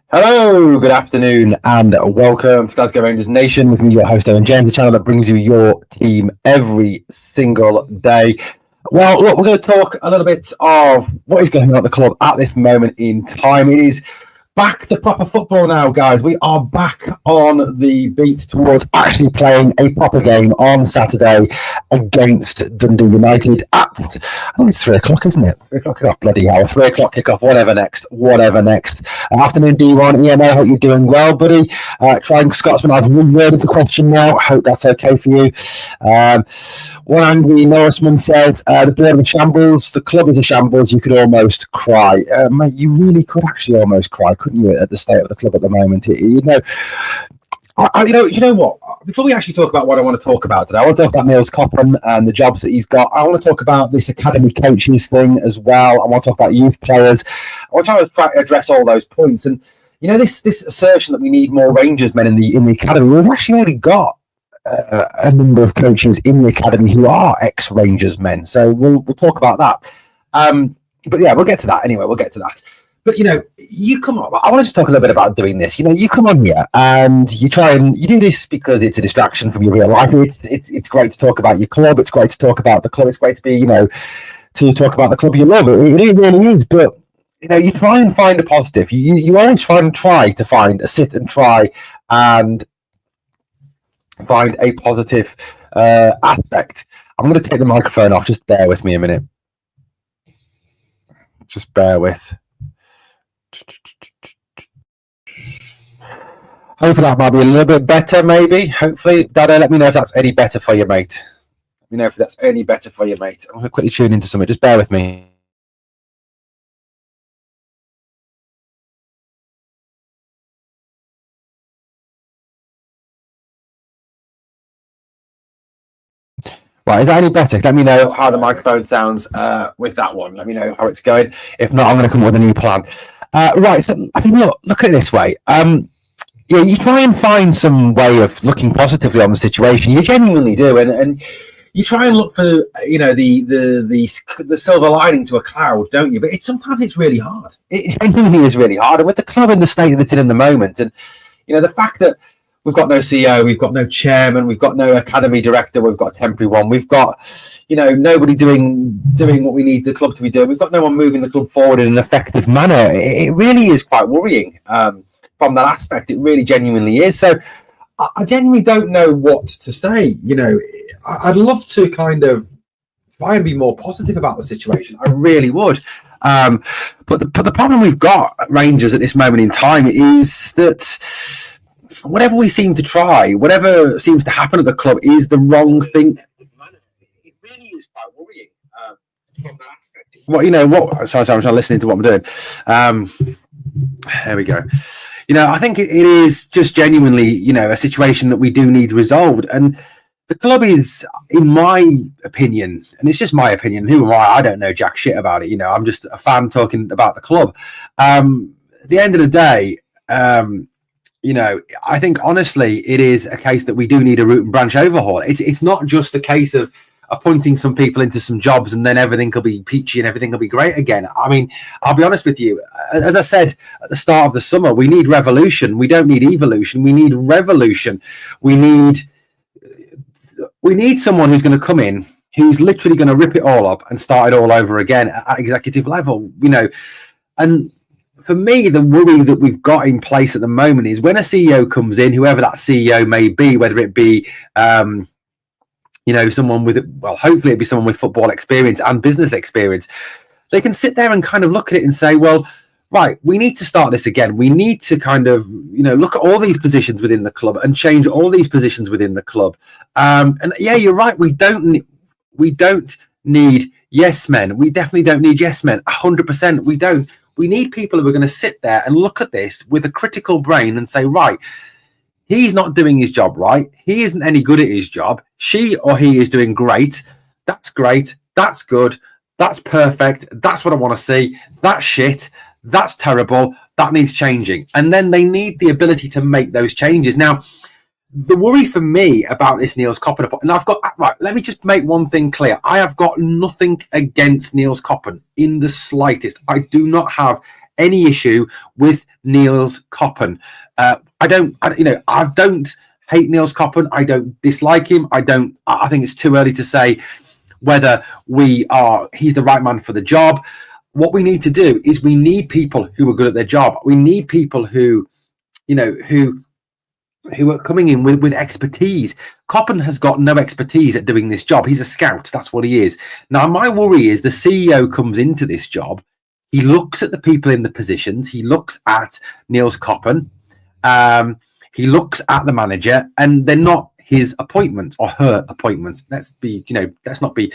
Hello, good afternoon, and welcome to Glasgow Rangers Nation with me, your host, Owen James, the channel that brings you your team every single day. Well, look, we're going to talk a little bit of what is going on at the club at this moment in time. It is back to proper football now, guys. We are back on the beat towards actually playing a proper game on Saturday against Dundee United at, I think it's 3 o'clock, isn't it? 3 o'clock kickoff, bloody hell. 3 o'clock kickoff, whatever next. Afternoon, D1. EMA, hope you're doing well, buddy. Trying Scotsman, I've reworded the question now. Hope that's okay for you. One angry Norseman says, the board of a shambles, the club is a shambles, you could almost cry. Mate, you really could actually almost cry, couldn't you, at the state of the club at the moment? You know what? Before we actually talk about what I want to talk about today, I want to talk about Nils Koppen and the jobs that he's got. I want to talk about this academy coaches thing as well. I want to talk about youth players. I want to try to address all those points. And, you know, this assertion that we need more Rangers men in the academy, we've actually already got a number of coaches in the academy who are ex-Rangers men. So we'll talk about that. But yeah, we'll get to that anyway. But, you know, you come on. I want to just talk a little bit about doing this. You know, you come on here and you do this because it's a distraction from your real life. It's great to talk about your club. It's great to talk about the club. It's great to be, you know, to talk about the club you love. It really is. But, you know, you try and find a positive. You always try to find a sit and try and find a positive aspect. I'm going to take the microphone off. Just bear with me a minute. Just bear with. Hopefully that might be a little bit better, maybe. Hopefully. Dada, let me know if that's any better for you, mate. Let me know if that's any better for you, mate. I'm going to quickly tune into something. Just bear with me. Right, is that any better? Let me know how the microphone sounds with that one. Let me know how it's going. If not, I'm going to come up with a new plan. Right, so I mean, look at it this way. Yeah, you try and find some way of looking positively on the situation. You genuinely do, and you try and look for, you know, the silver lining to a cloud, don't you? But sometimes it's really hard. It genuinely is really hard. And with the club in the state that it's in the moment, and you know, the fact that we've got no CEO, we've got no chairman, we've got no academy director, we've got a temporary one, we've got, you know, nobody doing what we need the club to be doing. We've got no one moving the club forward in an effective manner. It really is quite worrying from that aspect. It really genuinely is. So I genuinely don't know what to say. You know, I'd love to kind of try and be more positive about the situation. I really would. But the problem we've got at Rangers at this moment in time is that whatever we seem to try, whatever seems to happen at the club is the wrong thing. It really is quite worrying from that aspect. Well, you know what? Sorry, I'm listening to what I'm doing. There we go. You know, I think it is just genuinely, you know, a situation that we do need resolved. And the club is, in my opinion, and it's just my opinion, who am I? I don't know jack shit about it. You know, I'm just a fan talking about the club. At the end of the day, you know, I think honestly, it is a case that we do need a root and branch overhaul. It's not just a case of appointing some people into some jobs and then everything will be peachy and everything will be great again. I mean, I'll be honest with you. As I said at the start of the summer, we need revolution. We don't need evolution. We need revolution. We need someone who's going to come in, who's literally going to rip it all up and start it all over again at executive level, you know. And for me, the worry that we've got in place at the moment is when a CEO comes in, whoever that CEO may be, whether it be, you know, someone with, well, hopefully it'd be someone with football experience and business experience. They can sit there and kind of look at it and say, well, right, we need to start this again. We need to kind of, you know, look at all these positions within the club and change all these positions within the club. And yeah, you're right. We don't need yes men. We definitely don't need yes men. 100%. We don't. we need people who are going to sit there and look at this with a critical brain and say, right, he's not doing his job right. He isn't any good at his job. She or he is doing great. That's great. That's good. That's perfect. That's what I want to see. That's shit. That's terrible. That needs changing. And then they need the ability to make those changes. Now, the worry for me about this Nils Koppen, and I've got, right, let me just make one thing clear. I have got nothing against Nils Koppen in the slightest. I do not have any issue with Nils Koppen. I don't hate Nils Koppen. I don't dislike him. I think it's too early to say whether he's the right man for the job. What we need to do is we need people who are good at their job. We need people who are coming in with expertise. Koppen has got no expertise at doing this job. He's a scout. That's what he is. Now, my worry is the CEO comes into this job. He looks at the people in the positions. He looks at Nils Koppen. He looks at the manager, and they're not his appointments or her appointments. Let's not be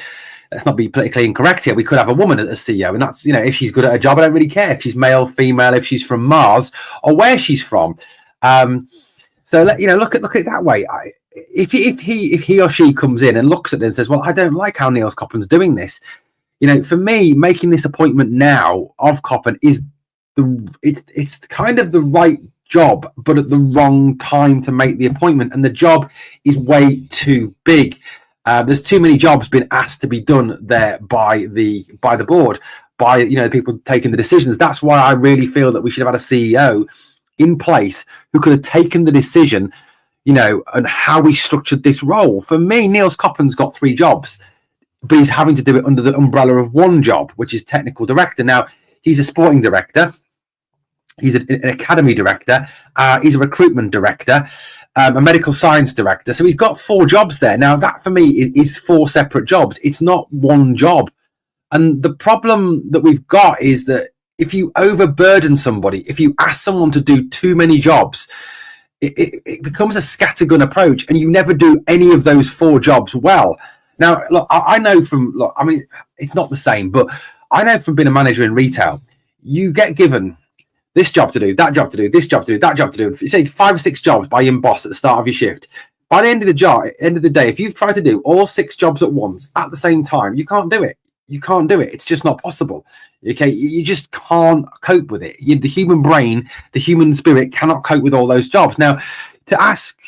politically incorrect here. We could have a woman as CEO, and that's, if she's good at her job, I don't really care if she's male, female, if she's from Mars or where she's from. So look at it that way. If he or she comes in and looks at it and says, well, I don't like how Nils Koppen's doing this. For me, making this appointment now of Koppen is it's kind of the right job, but at the wrong time to make the appointment, and the job is way too big. There's too many jobs being asked to be done there by the board, by the people taking the decisions. That's why I really feel that we should have had a CEO in place who could have taken the decision, and how we structured this role. For me, Nils Koppen's got 3 jobs, but he's having to do it under the umbrella of one job, which is technical director. Now, he's a sporting director. He's an academy director. He's a recruitment director, a medical science director. So he's got 4 jobs there. Now, that for me is 4 separate jobs. It's not one job. And the problem that we've got is that if you overburden somebody, if you ask someone to do too many jobs, it becomes a scattergun approach, and you never do any of those 4 jobs well. Now, look, I know it's not the same, but I know from being a manager in retail, you get given this job to do, that job to do, this job to do, that job to do. You say 5 or 6 jobs by your boss at the start of your shift. By the end of the day, if you've tried to do all 6 jobs at once at the same time, you can't do it. You can't do it. It's just not possible. Okay, you just can't cope with it. The human brain, the human spirit cannot cope with all those jobs. Now, to ask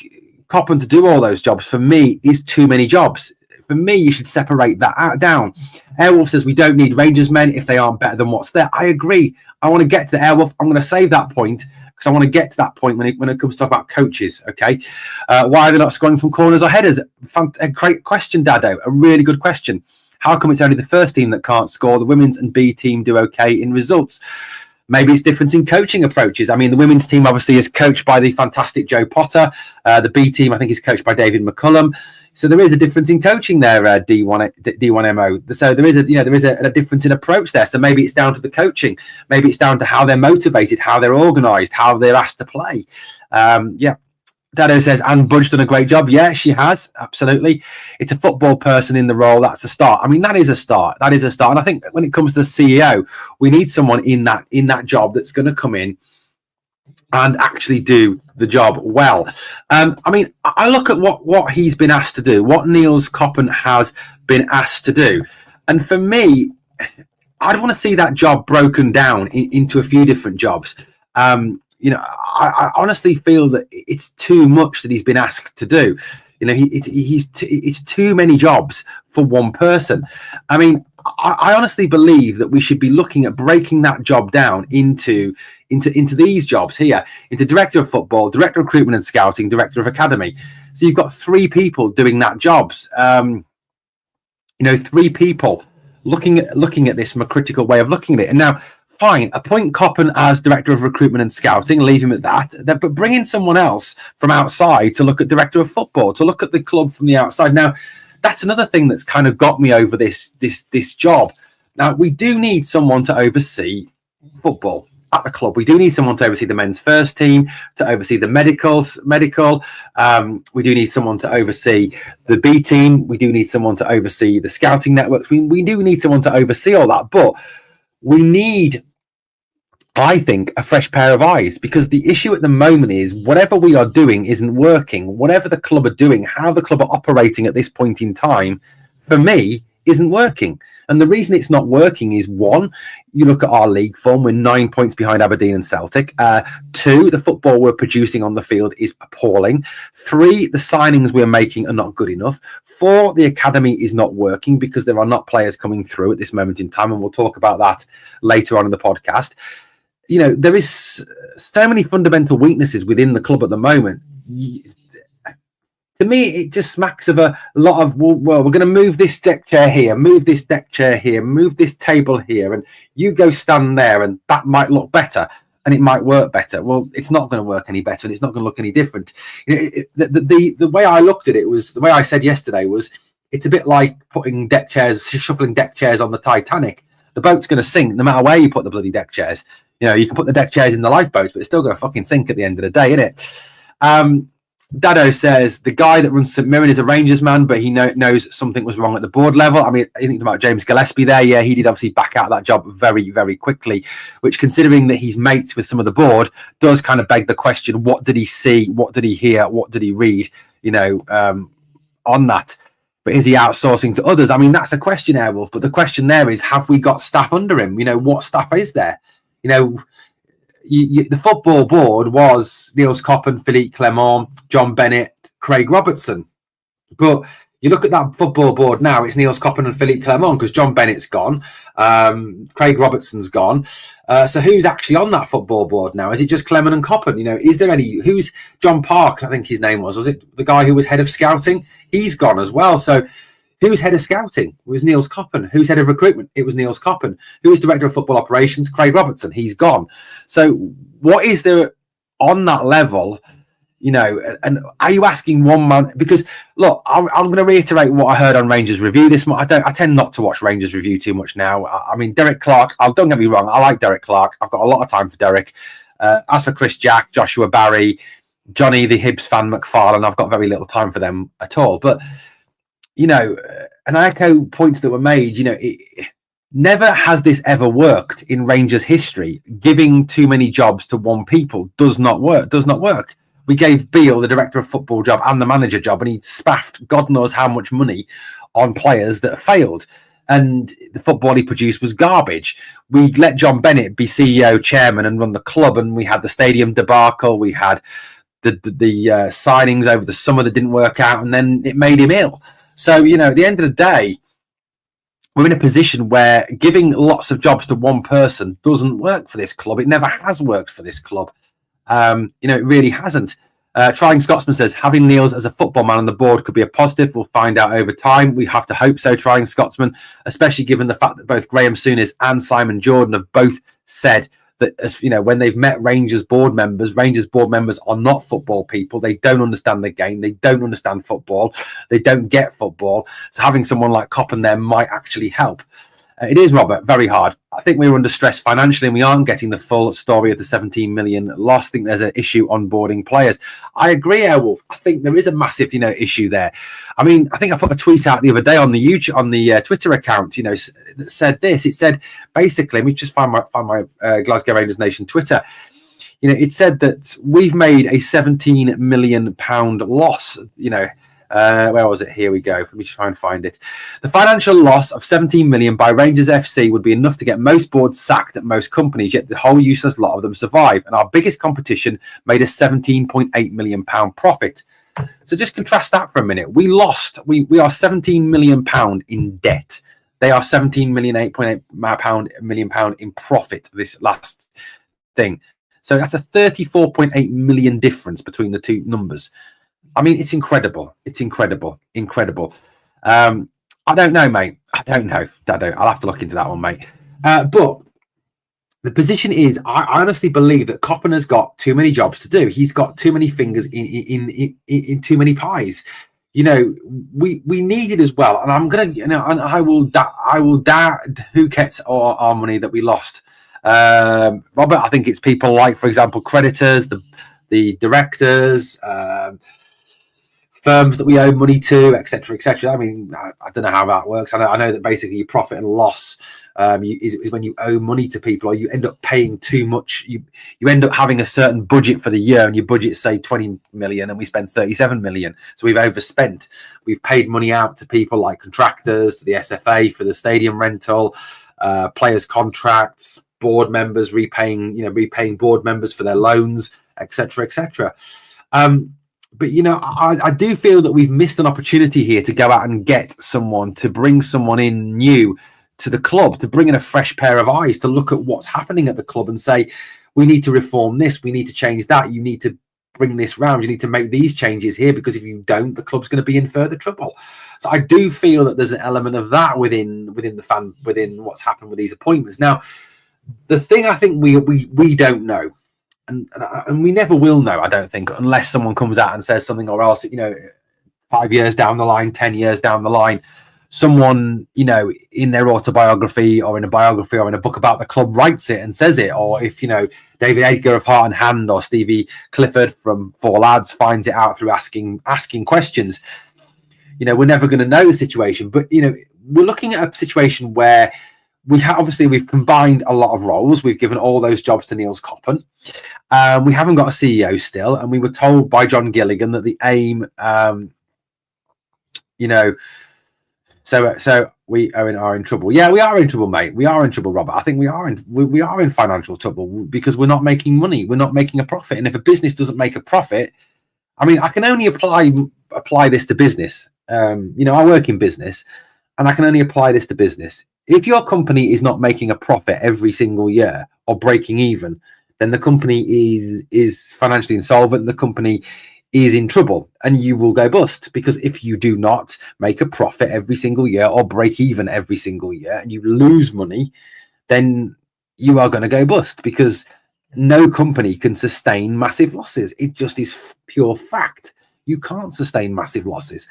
Koppen to do all those jobs, for me, is too many jobs. For me, you should separate that down. Airwolf says we don't need Rangers men if they aren't better than what's there. I agree. I want to get to the Airwolf. I'm going to save that point because I want to get to that point when it comes to talk about coaches. Okay, why are they not scoring from corners or headers? A great question, Dado. A really good question. How come it's only the first team that can't score? The women's and B team do okay in results. Maybe it's difference in coaching approaches. I mean, the women's team obviously is coached by the fantastic Joe Potter. The B team, I think, is coached by David McCullum. So there is a difference in coaching there, D1MO. So there is a difference in approach there. So maybe it's down to the coaching. Maybe it's down to how they're motivated, how they're organised, how they're asked to play. Dado says, Anne Budge done a great job. Yeah, she has. Absolutely. It's a football person in the role. That's a start. I mean, that is a start. And I think when it comes to the CEO, we need someone in that job that's going to come in and actually do the job well. I mean, I look at what he's been asked to do, what Nils Koppen has been asked to do. And for me, I'd want to see that job broken down into a few different jobs. I honestly feel that it's too much that he's been asked to do. It's too many jobs for one person. I mean, I honestly believe that we should be looking at breaking that job down into these jobs here, into director of football, director of recruitment and scouting, director of academy. So you've got 3 people doing that jobs. 3 people looking at this from a critical way of looking at it. And now, fine, appoint Koppen as director of recruitment and scouting, leave him at that, but bring in someone else from outside to look at director of football, to look at the club from the outside. Now, that's another thing that's kind of got me over this job. Now, we do need someone to oversee football at the club. We do need someone to oversee the men's first team, to oversee the medical. We do need someone to oversee the B team. We do need someone to oversee the scouting networks. We do need someone to oversee all that, but we need I think, a fresh pair of eyes, because the issue at the moment is whatever we are doing isn't working. Whatever the club are doing, how the club are operating at this point in time, for me, isn't working. And the reason it's not working is, one, you look at our league form, we're 9 points behind Aberdeen and Celtic. Two, the football we're producing on the field is appalling. Three, the signings we're making are not good enough. Four, the academy is not working because there are not players coming through at this moment in time. And we'll talk about that later on in the podcast. You know, there is so many fundamental weaknesses within the club at the moment. To me, it just smacks of a lot of, well, we're going to move this deck chair here, move this deck chair here, move this table here, and you go stand there, and that might look better, and it might work better. Well, it's not going to work any better, and it's not going to look any different. You know, the way I looked at it was, the way I said yesterday was, it's a bit like putting deck chairs, shuffling deck chairs on the Titanic. The boat's going to sink no matter where you put the bloody deck chairs. You know, you can put the deck chairs in the lifeboats, but it's still going to fucking sink at the end of the day, isn't it? Dado says the guy that runs St Mirren is a Rangers man, but he knows something was wrong at the board level. I mean, I think about James Gillespie there. Yeah, he did obviously back out of that job very, very quickly, which, considering that he's mates with some of the board, does kind of beg the question, what did he see? What did he hear? What did he read? You know, on that. But is he outsourcing to others? I mean, that's a question, Airwolf. But the question there is, have we got staff under him? You know, what staff is there? You know, the football board was Nils Koppen, Philippe Clement, John Bennett, Craig Robertson. But you look at that football board now, it's Nils Koppen and Philippe Clement, because John Bennett's gone. Craig Robertson's gone. So who's actually on that football board now? Is it just Clement and Koppen? You know, is there any... Who's John Park, I think his name was it the guy who was head of scouting? He's gone as well. So who's head of scouting? It was Nils Koppen. Who's head of recruitment? It was Nils Koppen. Who was director of football operations? Craig Robertson. He's gone. So what is there on that level? You know, and are you asking one man? Because look, I'm going to reiterate what I heard on Rangers Review this month. I tend not to watch Rangers Review too much now. I mean, Derek Clark. Don't get me wrong. I like Derek Clark. I've got a lot of time for Derek. As for Chris Jack, Joshua Barry, Johnny the Hibs fan McFarlane, I've got very little time for them at all. But you know, and I echo points that were made. You know, never has this ever worked in Rangers history. Giving too many jobs to one people does not work. Does not work. We gave Beale the director of football job and the manager job, and he spaffed God knows how much money on players that failed. And the football he produced was garbage. We let John Bennett be CEO, chairman, and run the club, and we had the stadium debacle. We had the signings over the summer that didn't work out, and then it made him ill. So, you know, at the end of the day, we're in a position where giving lots of jobs to one person doesn't work for this club. It never has worked for this club. You know, it really hasn't. Trying Scotsman says, having Niels as a football man on the board could be a positive. We'll find out over time. We have to hope so, Trying Scotsman, especially given the fact that both Graham Souness and Simon Jordan have both said that, as you know, when they've met Rangers board members are not football people. They don't understand the game. They don't understand football. They don't get football. So having someone like Koppen there might actually help. It is, Robert, very hard. I think we're under stress financially and we aren't getting the full story of the 17 million loss. I think there's an issue onboarding players. I agree, Airwolf. I think there is a massive, issue there. I mean, I think I put a tweet out the other day on the Twitter account, that said this. It said, basically, let me just find my Glasgow Rangers Nation Twitter. It said that we've made a 17 million pound loss, where was it? Here we go. Let me try and find it. The financial loss of 17 million by Rangers FC would be enough to get most boards sacked at most companies, yet the whole useless lot of them survive. And our biggest competition made a 17.8 million pound profit. So just contrast that for a minute. We lost. We are 17 million pound in debt. They are 17 million, 8.8 million pound in profit this last thing. So that's a 34.8 million difference between the two numbers. I mean, it's incredible. It's incredible. I don't know, mate. I don't know, Dado. I'll have to look into that one, mate. But the position is, I honestly believe that Koppen has got too many jobs to do. He's got too many fingers in too many pies. We need it as well. And I'm gonna, and I will who gets our money that we lost. Robert, I think it's people like, for example, creditors, the directors, firms that we owe money to, etc., etc. I mean, I don't know how that works. I know that basically your profit and loss is when you owe money to people, or you end up paying too much. You end up having a certain budget for the year, and your budget say 20 million, and we spend 37 million. So we've overspent. We've paid money out to people like contractors, to the SFA for the stadium rental, players' contracts, board members repaying board members for their loans, etc., etc. But I do feel that we've missed an opportunity here to go out and get someone, to bring someone in new to the club, to bring in a fresh pair of eyes, to look at what's happening at the club and say, we need to reform this, we need to change that, you need to bring this round, you need to make these changes here, because if you don't, the club's going to be in further trouble. So I do feel that there's an element of that within what's happened with these appointments. Now, the thing I think we don't know, and we never will know, I don't think, unless someone comes out and says something, or else 5 years down the line, 10 years down the line, someone in their autobiography or in a biography or in a book about the club writes it and says it, or if David Edgar of Heart and Hand or Stevie Clifford from Four Lads finds it out through asking questions. We're never going to know the situation, but we're looking at a situation where we've combined a lot of roles. We've given all those jobs to Nils Koppen. We haven't got a CEO still, and we were told by John Gilligan that the aim, So we are in trouble. Yeah, we are in trouble, mate. We are in trouble, Robert. I think we are in financial trouble because we're not making money. We're not making a profit. And if a business doesn't make a profit, I mean, I can only apply this to business. I work in business, and I can only apply this to business. If your company is not making a profit every single year or breaking even, then the company is financially insolvent. The company is in trouble, and you will go bust, because if you do not make a profit every single year or break even every single year and you lose money, then you are going to go bust, because no company can sustain massive losses. It just is pure fact. You can't sustain massive losses.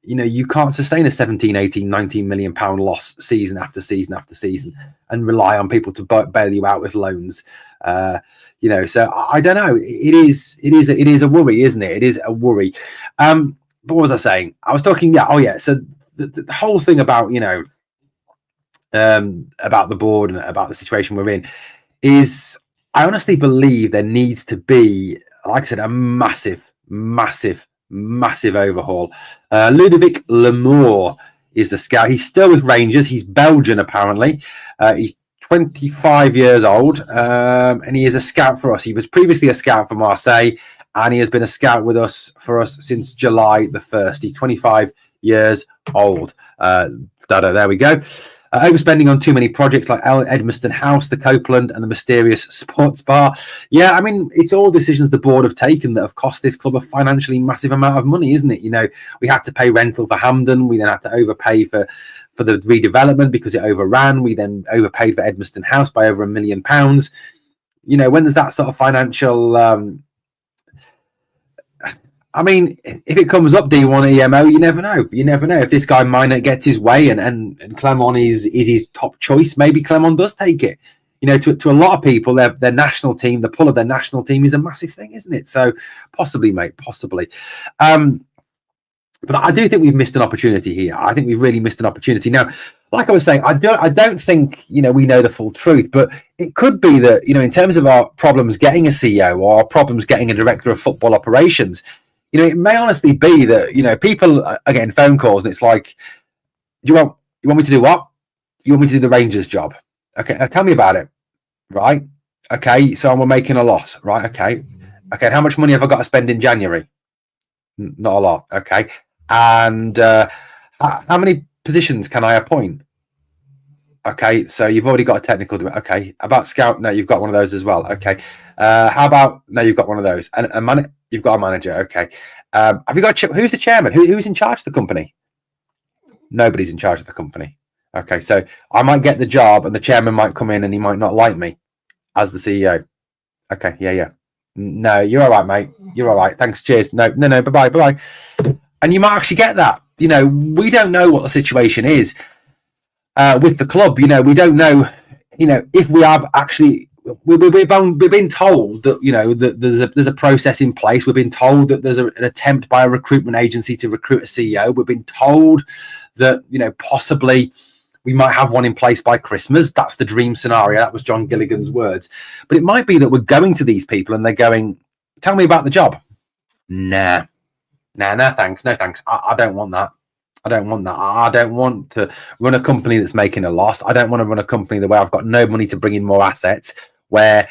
You can't sustain a 17, 18, 19 million pound loss season after season after season and rely on people to bail you out with loans. So I don't know. It is a worry, isn't it? It is a worry. But what was I saying? I was talking. So the whole thing about about the board and about the situation we're in is, I honestly believe there needs to be, like I said, a massive overhaul. Ludovic Lamour is the scout. He's still with Rangers. He's Belgian, apparently. He's 25 years old, and he is a scout for us. He was previously a scout for Marseille, and he has been a scout with us since July the 1st. He's 25 years old. There we go. Overspending on too many projects like Edmiston House, the Copeland, and the mysterious sports bar. Yeah, I mean, it's all decisions the board have taken that have cost this club a financially massive amount of money, isn't it? We had to pay rental for Hampden. We then had to overpay for the redevelopment because it overran. We then overpaid for Edmiston House by over £1 million. When there's that sort of financial... I mean, if it comes up D1 EMO, you never know. You never know. If this guy Minot gets his way and Clermont is his top choice, maybe Clermont does take it. To a lot of people, their national team, the pull of their national team is a massive thing, isn't it? So possibly, mate, possibly. But I do think we've missed an opportunity here. I think we've really missed an opportunity. Now, like I was saying, I don't think we know the full truth, but it could be that in terms of our problems getting a CEO or our problems getting a director of football operations, it may honestly be that people are getting phone calls and it's like, you want me to do what? You want me to do the Rangers job? Okay, tell me about it. Right? Okay, so we're making a loss. Right? Okay, how much money have I got to spend in January? Not a lot. Okay, and how many positions can I appoint? Okay, so you've already got a technical director. Okay, about scout? No, you've got one of those as well. Okay, how about no? You've got one of those, and you've got a manager. Okay, have you got who's the chairman? Who's in charge of the company? Nobody's in charge of the company. Okay, so I might get the job, and the chairman might come in, and he might not like me as the CEO. Okay, yeah. No, you're all right, mate. You're all right. Thanks. Cheers. No. Bye. And you might actually get that. We don't know what the situation is with the club. We don't know. If we have actually, we've been told that that there's a process in place. We've been told that there's an attempt by a recruitment agency to recruit a CEO. We've been told that possibly We might have one in place by Christmas. That's the dream scenario. That was John Gilligan's words. But it might be that we're going to these people and they're going, tell me about the job. Nah, thanks. No, thanks. I don't want that. I don't want that. I don't want to run a company that's making a loss. I don't want to run a company the way I've got no money to bring in more assets, where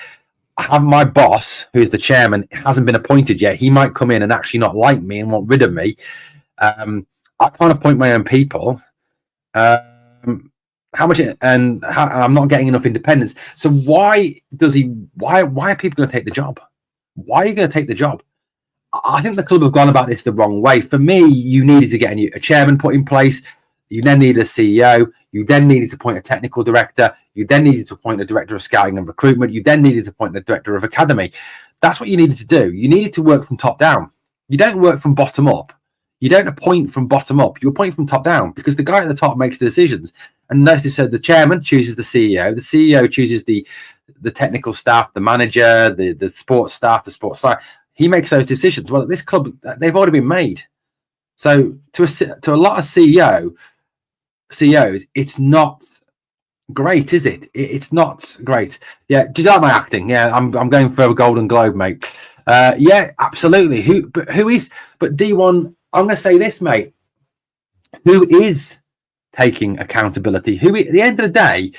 I have my boss, who is the chairman, hasn't been appointed yet. He might come in and actually not like me and want rid of me. I can't appoint my own people. How much? And I'm not getting enough independence. So why are people going to take the job? Why are you going to take the job? I think the club have gone about this the wrong way. For me, you needed to get a chairman put in place. You then needed a CEO. You then needed to appoint a technical director. You then needed to appoint a director of scouting and recruitment. You then needed to appoint a director of academy. That's what you needed to do. You needed to work from top down. You don't work from bottom up. You don't appoint from bottom up. You appoint from top down, because the guy at the top makes the decisions. And notice said the chairman chooses the CEO. The CEO chooses the technical staff, the manager, the sports staff, the sports side. He makes those decisions. Well, at this club, they've already been made. So to a lot of CEOs, it's not great, is it? It's not great. Yeah, do you like my acting? Yeah, I'm going for a Golden Globe, mate. Yeah, absolutely. But D1, I'm going to say this, mate. Who is taking accountability? At the end of the day,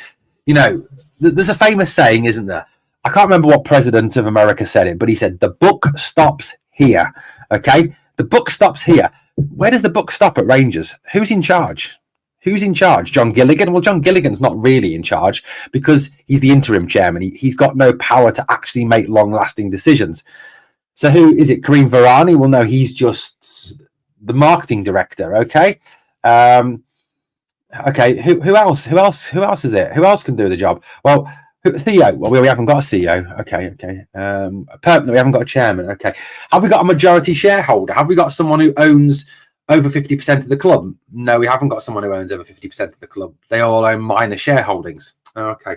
there's a famous saying, isn't there? I can't remember what president of America said it, but he said, the buck stops here. Okay? The buck stops here. Where does the buck stop at Rangers? Who's in charge? Who's in charge? John Gilligan? Well, John Gilligan's not really in charge, because he's the interim chairman. He's got no power to actually make long-lasting decisions. So who is it? Kareem Varani? Well, no, he's just the marketing director. Okay. Okay. Who else? Who else is it? Who else can do the job? Well, CEO. Well, we haven't got a CEO. Okay. No, we haven't got a chairman. Okay. Have we got a majority shareholder? Have we got someone who owns over 50% of the club? No, we haven't got someone who owns over 50% of the club. They all own minor shareholdings. Okay.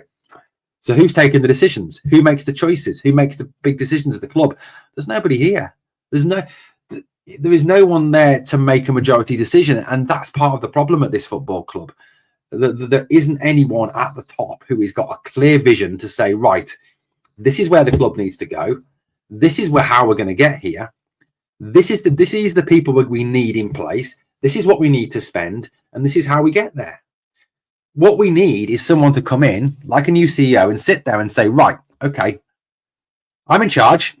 So who's taking the decisions? Who makes the choices? Who makes the big decisions at the club? There's nobody here. There is no one there to make a majority decision, and that's part of the problem at this football club. There isn't anyone at the top who has got a clear vision to say, right, this is where the club needs to go. This is how we're going to get here. This is the people that we need in place. This is what we need to spend, and this is how we get there. What we need is someone to come in like a new CEO and sit there and say, right, okay, I'm in charge.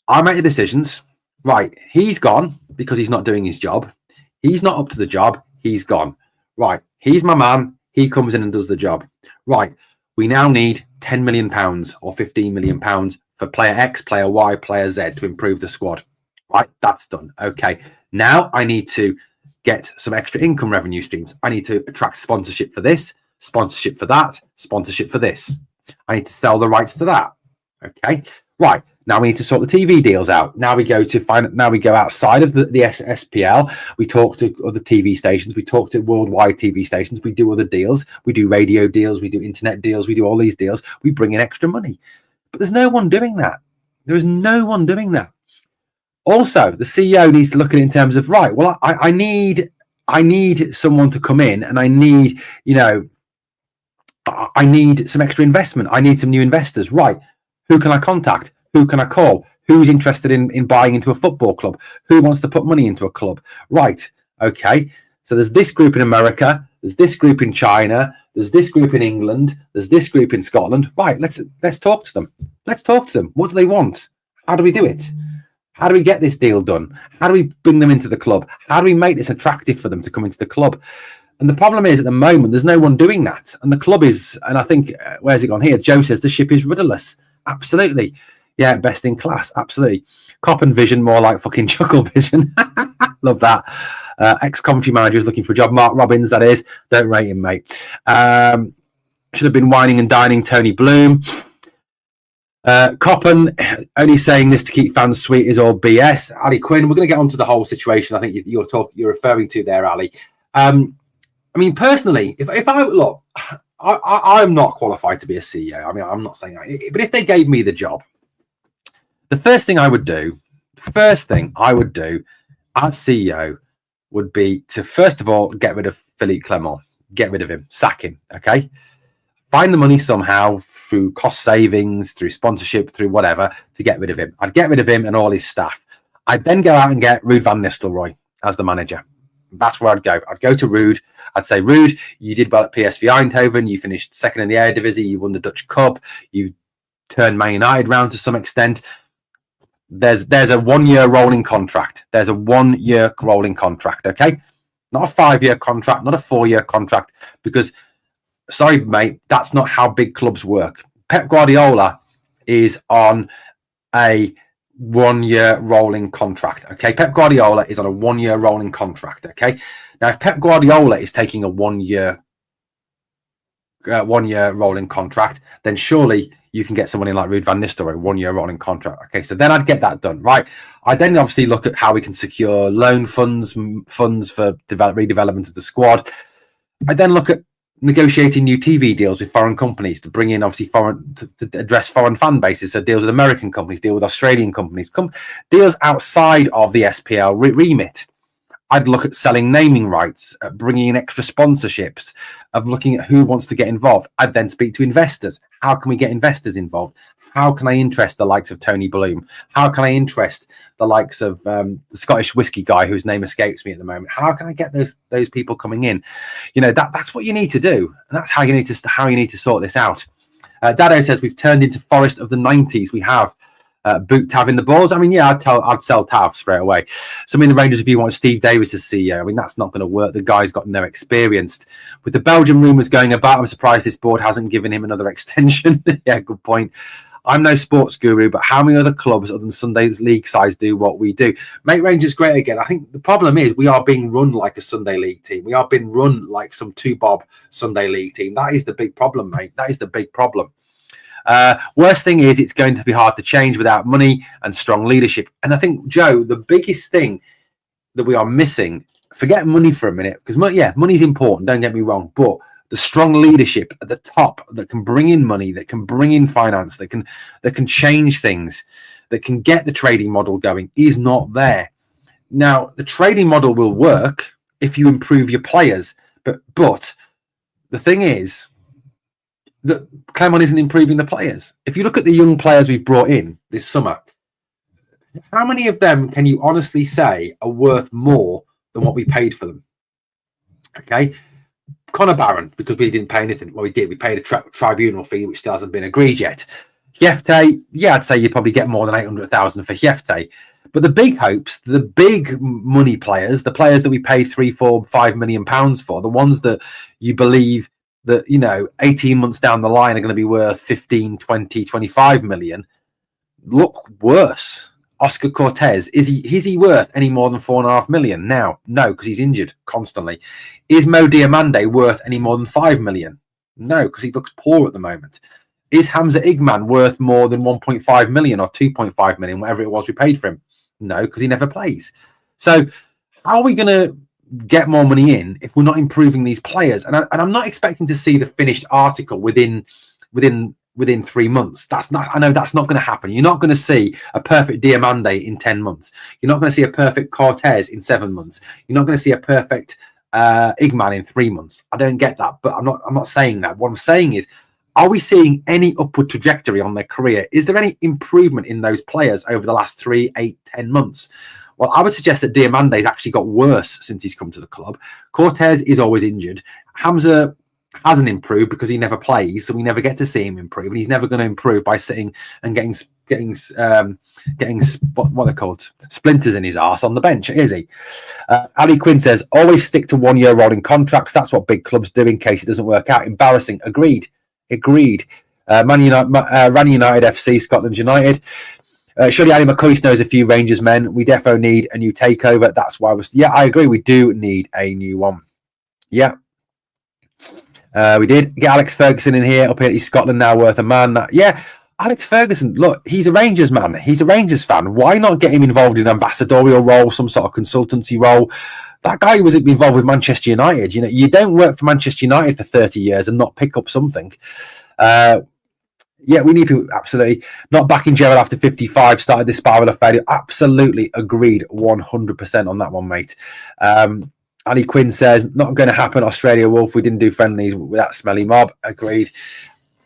I make the decisions. Right, he's gone because he's not doing his job. He's not up to the job. He's gone. Right, he's my man. He comes in and does the job. Right, we now need £10 million or £15 million for player X, player Y, player Z to improve the squad. Right, that's done. Okay, now I need to get some extra income revenue streams. I need to attract sponsorship for this, sponsorship for that, sponsorship for this. I need to sell the rights to that. Okay, right. Now we need to sort the TV deals out. Now we go outside of the SPL. We talk to other TV stations. We talk to worldwide TV stations. We do other deals. We do radio deals. We do internet deals. We do all these deals. We bring in extra money. But there's no one doing that. There is no one doing that. Also, the CEO needs to look at it in terms of, right, well, I need someone to come in, and I need some extra investment. I need some new investors. Right. Who can I contact? Who can I call? Who's interested in buying into a football club? Who wants to put money into a club? Right. Okay. So there's this group in America. There's this group in China. There's this group in England. There's this group in Scotland. Right. Let's talk to them. Let's talk to them. What do they want? How do we do it? How do we get this deal done? How do we bring them into the club? How do we make this attractive for them to come into the club? And the problem is, at the moment, there's no one doing that. And the club is, and I think, where's it gone here? Joe says the ship is rudderless. Absolutely. Yeah, best in class. Absolutely. Koppen vision, more like fucking Chuckle vision. Love that. Ex-Coventry manager is looking for a job. Mark Robbins, that is. Don't rate him, mate. Should have been whining and dining Tony Bloom. Koppen only saying this to keep fans sweet is all BS. Ali Quinn, we're going to get onto the whole situation. I think you're referring to there, Ali. I mean, personally, if I look, I'm not qualified to be a CEO. I mean, I'm not saying that. But if they gave me the job, the first thing I would do as CEO would be to, first of all, get rid of Philippe Clement. get rid of him, sack him, okay? Find the money somehow through cost savings, through sponsorship, through whatever, to get rid of him. I'd get rid of him and all his staff. I'd then go out and get Ruud van Nistelrooy as the manager. That's where I'd go. I'd go to Ruud. I'd say, Ruud, you did well at PSV Eindhoven. You finished second in the Eredivisie. You won the Dutch Cup. You turned Man United round to some extent. There's a 1 year rolling contract. There's a 1 year rolling contract, okay? Not a 5 year contract, not a 4 year contract, because, sorry, mate, that's not how big clubs work. Pep Guardiola is on a 1 year rolling contract, okay? Pep Guardiola is on a 1 year rolling contract, okay? Now, if Pep Guardiola is taking a 1 year rolling contract, then surely you can get someone in like Ruud van Nistelrooy, 1 year rolling contract. Okay, so then I'd get that done, right? I then obviously look at how we can secure loan funds for redevelopment of the squad. I then look at negotiating new TV deals with foreign companies to bring in obviously to address foreign fan bases. So deals with American companies, deal with Australian companies, deals outside of the SPL remit. I'd look at selling naming rights, bringing in extra sponsorships, of looking at who wants to get involved. I'd then speak to investors. How can we get investors involved? How can I interest the likes of Tony Bloom? How can I interest the likes of the Scottish whiskey guy whose name escapes me at the moment? How can I get those people coming in? You know, that's what you need to do, and that's how you need to sort this out. Dado says we've turned into Forest of the 90s. We have. Boot Tav in the balls. I mean, yeah, I'd sell Tav straight away. Some in the Rangers, if you want Steve Davis as CEO, I mean, that's not going to work. The guy's got no experience. With the Belgian rumours going about, I'm surprised this board hasn't given him another extension. Yeah, good point. I'm no sports guru, but how many other clubs other than Sunday's league size do what we do? Make Rangers great again. I think the problem is we are being run like a Sunday league team. We are being run like some two-bob Sunday league team. That is the big problem, mate. That is the big problem. Worst thing is it's going to be hard to change without money and strong leadership. And I think, Joe, the biggest thing that we are missing, forget money for a minute, because money's important, don't get me wrong, but the strong leadership at the top that can bring in money, that can bring in finance, that can change things, that can get the trading model going is not there. Now, the trading model will work if you improve your players, but the thing is, that Clement isn't improving the players. If you look at the young players we've brought in this summer, how many of them can you honestly say are worth more than what we paid for them? Okay. Connor Barron, because we didn't pay anything. Well, we did. We paid a tribunal fee, which still hasn't been agreed yet. Hjefte, yeah, I'd say you'd probably get more than 800,000 for Hjefte. But the big hopes, the big money players, the players that we paid £3, £4, £5 million for, the ones that you believe that, 18 months down the line are going to be worth 15, 20, 25 million, look worse. Oscar Cortez, is he worth any more than 4.5 million now? No, because he's injured constantly. Is Mo Diamande worth any more than 5 million? No, because he looks poor at the moment. Is Hamza Igman worth more than 1.5 million or 2.5 million, whatever it was we paid for him? No, because he never plays. So how are we going to get more money in if we're not improving these players? And I'm not expecting to see the finished article within 3 months. I know that's not going to happen. You're not going to see a perfect Diamande in 10 months. You're not going to see a perfect Cortez in 7 months. You're not going to see a perfect Igman in 3 months. I don't get that, but I'm not saying that. What I'm saying is, are we seeing any upward trajectory on their career? Is there any improvement in those players over the last 3, 8, 10 months? Well, I would suggest that Diamande's actually got worse since he's come to the club. Cortez is always injured. Hamza hasn't improved because he never plays, so we never get to see him improve. And he's never going to improve by sitting and getting what they're called, splinters in his arse on the bench, is he? Ali Quinn says, always stick to 1 year rolling contracts. That's what big clubs do in case it doesn't work out. Embarrassing. Agreed. Man United, Ran United FC, Scotland United. Surely Ali McCoy knows a few Rangers men. We defo need a new takeover. That's why I agree. We do need a new one. Yeah. We did get Alex Ferguson in here, up here at East Scotland, now worth a man. Alex Ferguson, look, he's a Rangers man. He's a Rangers fan. Why not get him involved in an ambassadorial role, some sort of consultancy role? That guy was involved with Manchester United. You don't work for Manchester United for 30 years and not pick up something. We need people, absolutely. Not backing Gerrard after 55, started this spiral of failure. Absolutely agreed 100% on that one, mate. Ali Quinn says, not going to happen, Australia Wolf. We didn't do friendlies with that smelly mob. Agreed.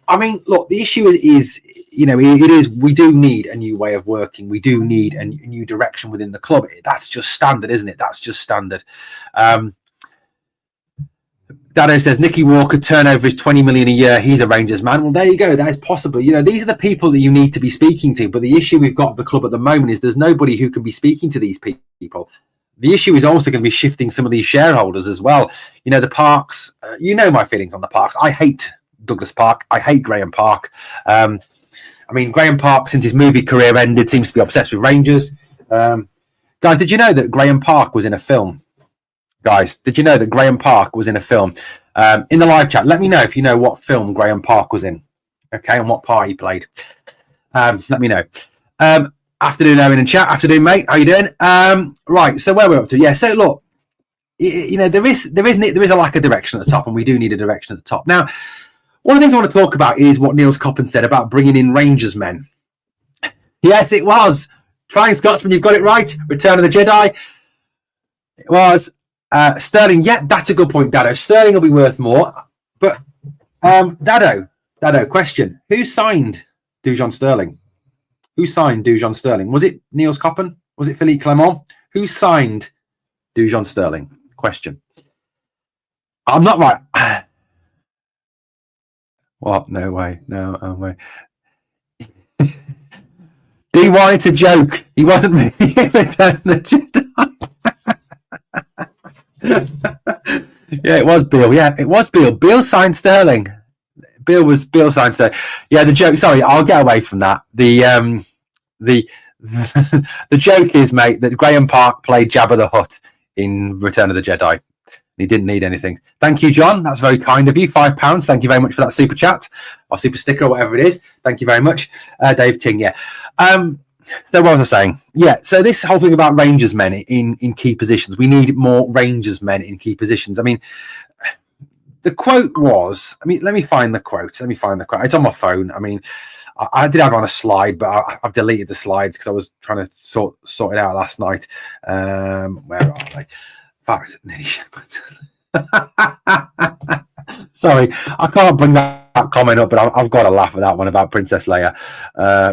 I mean, look, the issue is, you know, it is, we do need a new way of working. We do need a new direction within the club. That's just standard, isn't it? That's just standard. Dado says, Nicky Walker, turnover is 20 million a year. He's a Rangers man. Well, there you go. That is possible. You know, these are the people that you need to be speaking to. But the issue we've got at the club at the moment is there's nobody who can be speaking to these people. The issue is also going to be shifting some of these shareholders as well. You know, the Parks, you know my feelings on the Parks. I hate Douglas Park. I hate Graham Park. I mean, Graham Park, since his movie career ended, seems to be obsessed with Rangers. Guys, did you know that Graham Park was in a film? Guys, did you know that Graham Park was in a film? In the live chat, let me know if you know what film Graham Park was in. Okay, and what part he played. Let me know. Afternoon, Owen and chat. Afternoon, mate. How you doing? Right. So where we're up to? Yeah. So look, you know, there is a lack of direction at the top, and we do need a direction at the top. Now, one of the things I want to talk about is what Nils Koppen said about bringing in Rangers men. Yes, it was. Trying Scotsman, you've got it right. Return of the Jedi. It was Sterling. Yeah, that's a good point, Dado. Sterling will be worth more. But Dado, question: who signed Dujon Sterling? Who signed Dujon Sterling? Was it Nils Koppen? Was it Philippe Clement? Who signed Dujon Sterling? Question. I'm not right. What? No way. No way. D wanted to joke. He wasn't really Return the Jedi. Yeah, it was Beale. Yeah, it was Beale. Beale signed Sterling. Beale signed Sterling. Yeah, the joke. Sorry, I'll get away from that. The joke is, mate, that Graham Park played Jabba the Hutt in Return of the Jedi. He didn't need anything. Thank you, John. That's very kind of you. £5. Thank you very much for that super chat or super sticker or whatever it is. Thank you very much. Dave King, yeah. So what was I saying? Yeah, so this whole thing about Rangers men in key positions. We need more Rangers men in key positions. I mean, the quote was, let me find the quote. It's on my phone. I mean, I did have it on a slide, but I've deleted the slides because I was trying to sort it out last night. Where are they? Fact. Sorry, I can't bring that comment up, but I've got to laugh at that one about Princess Leia.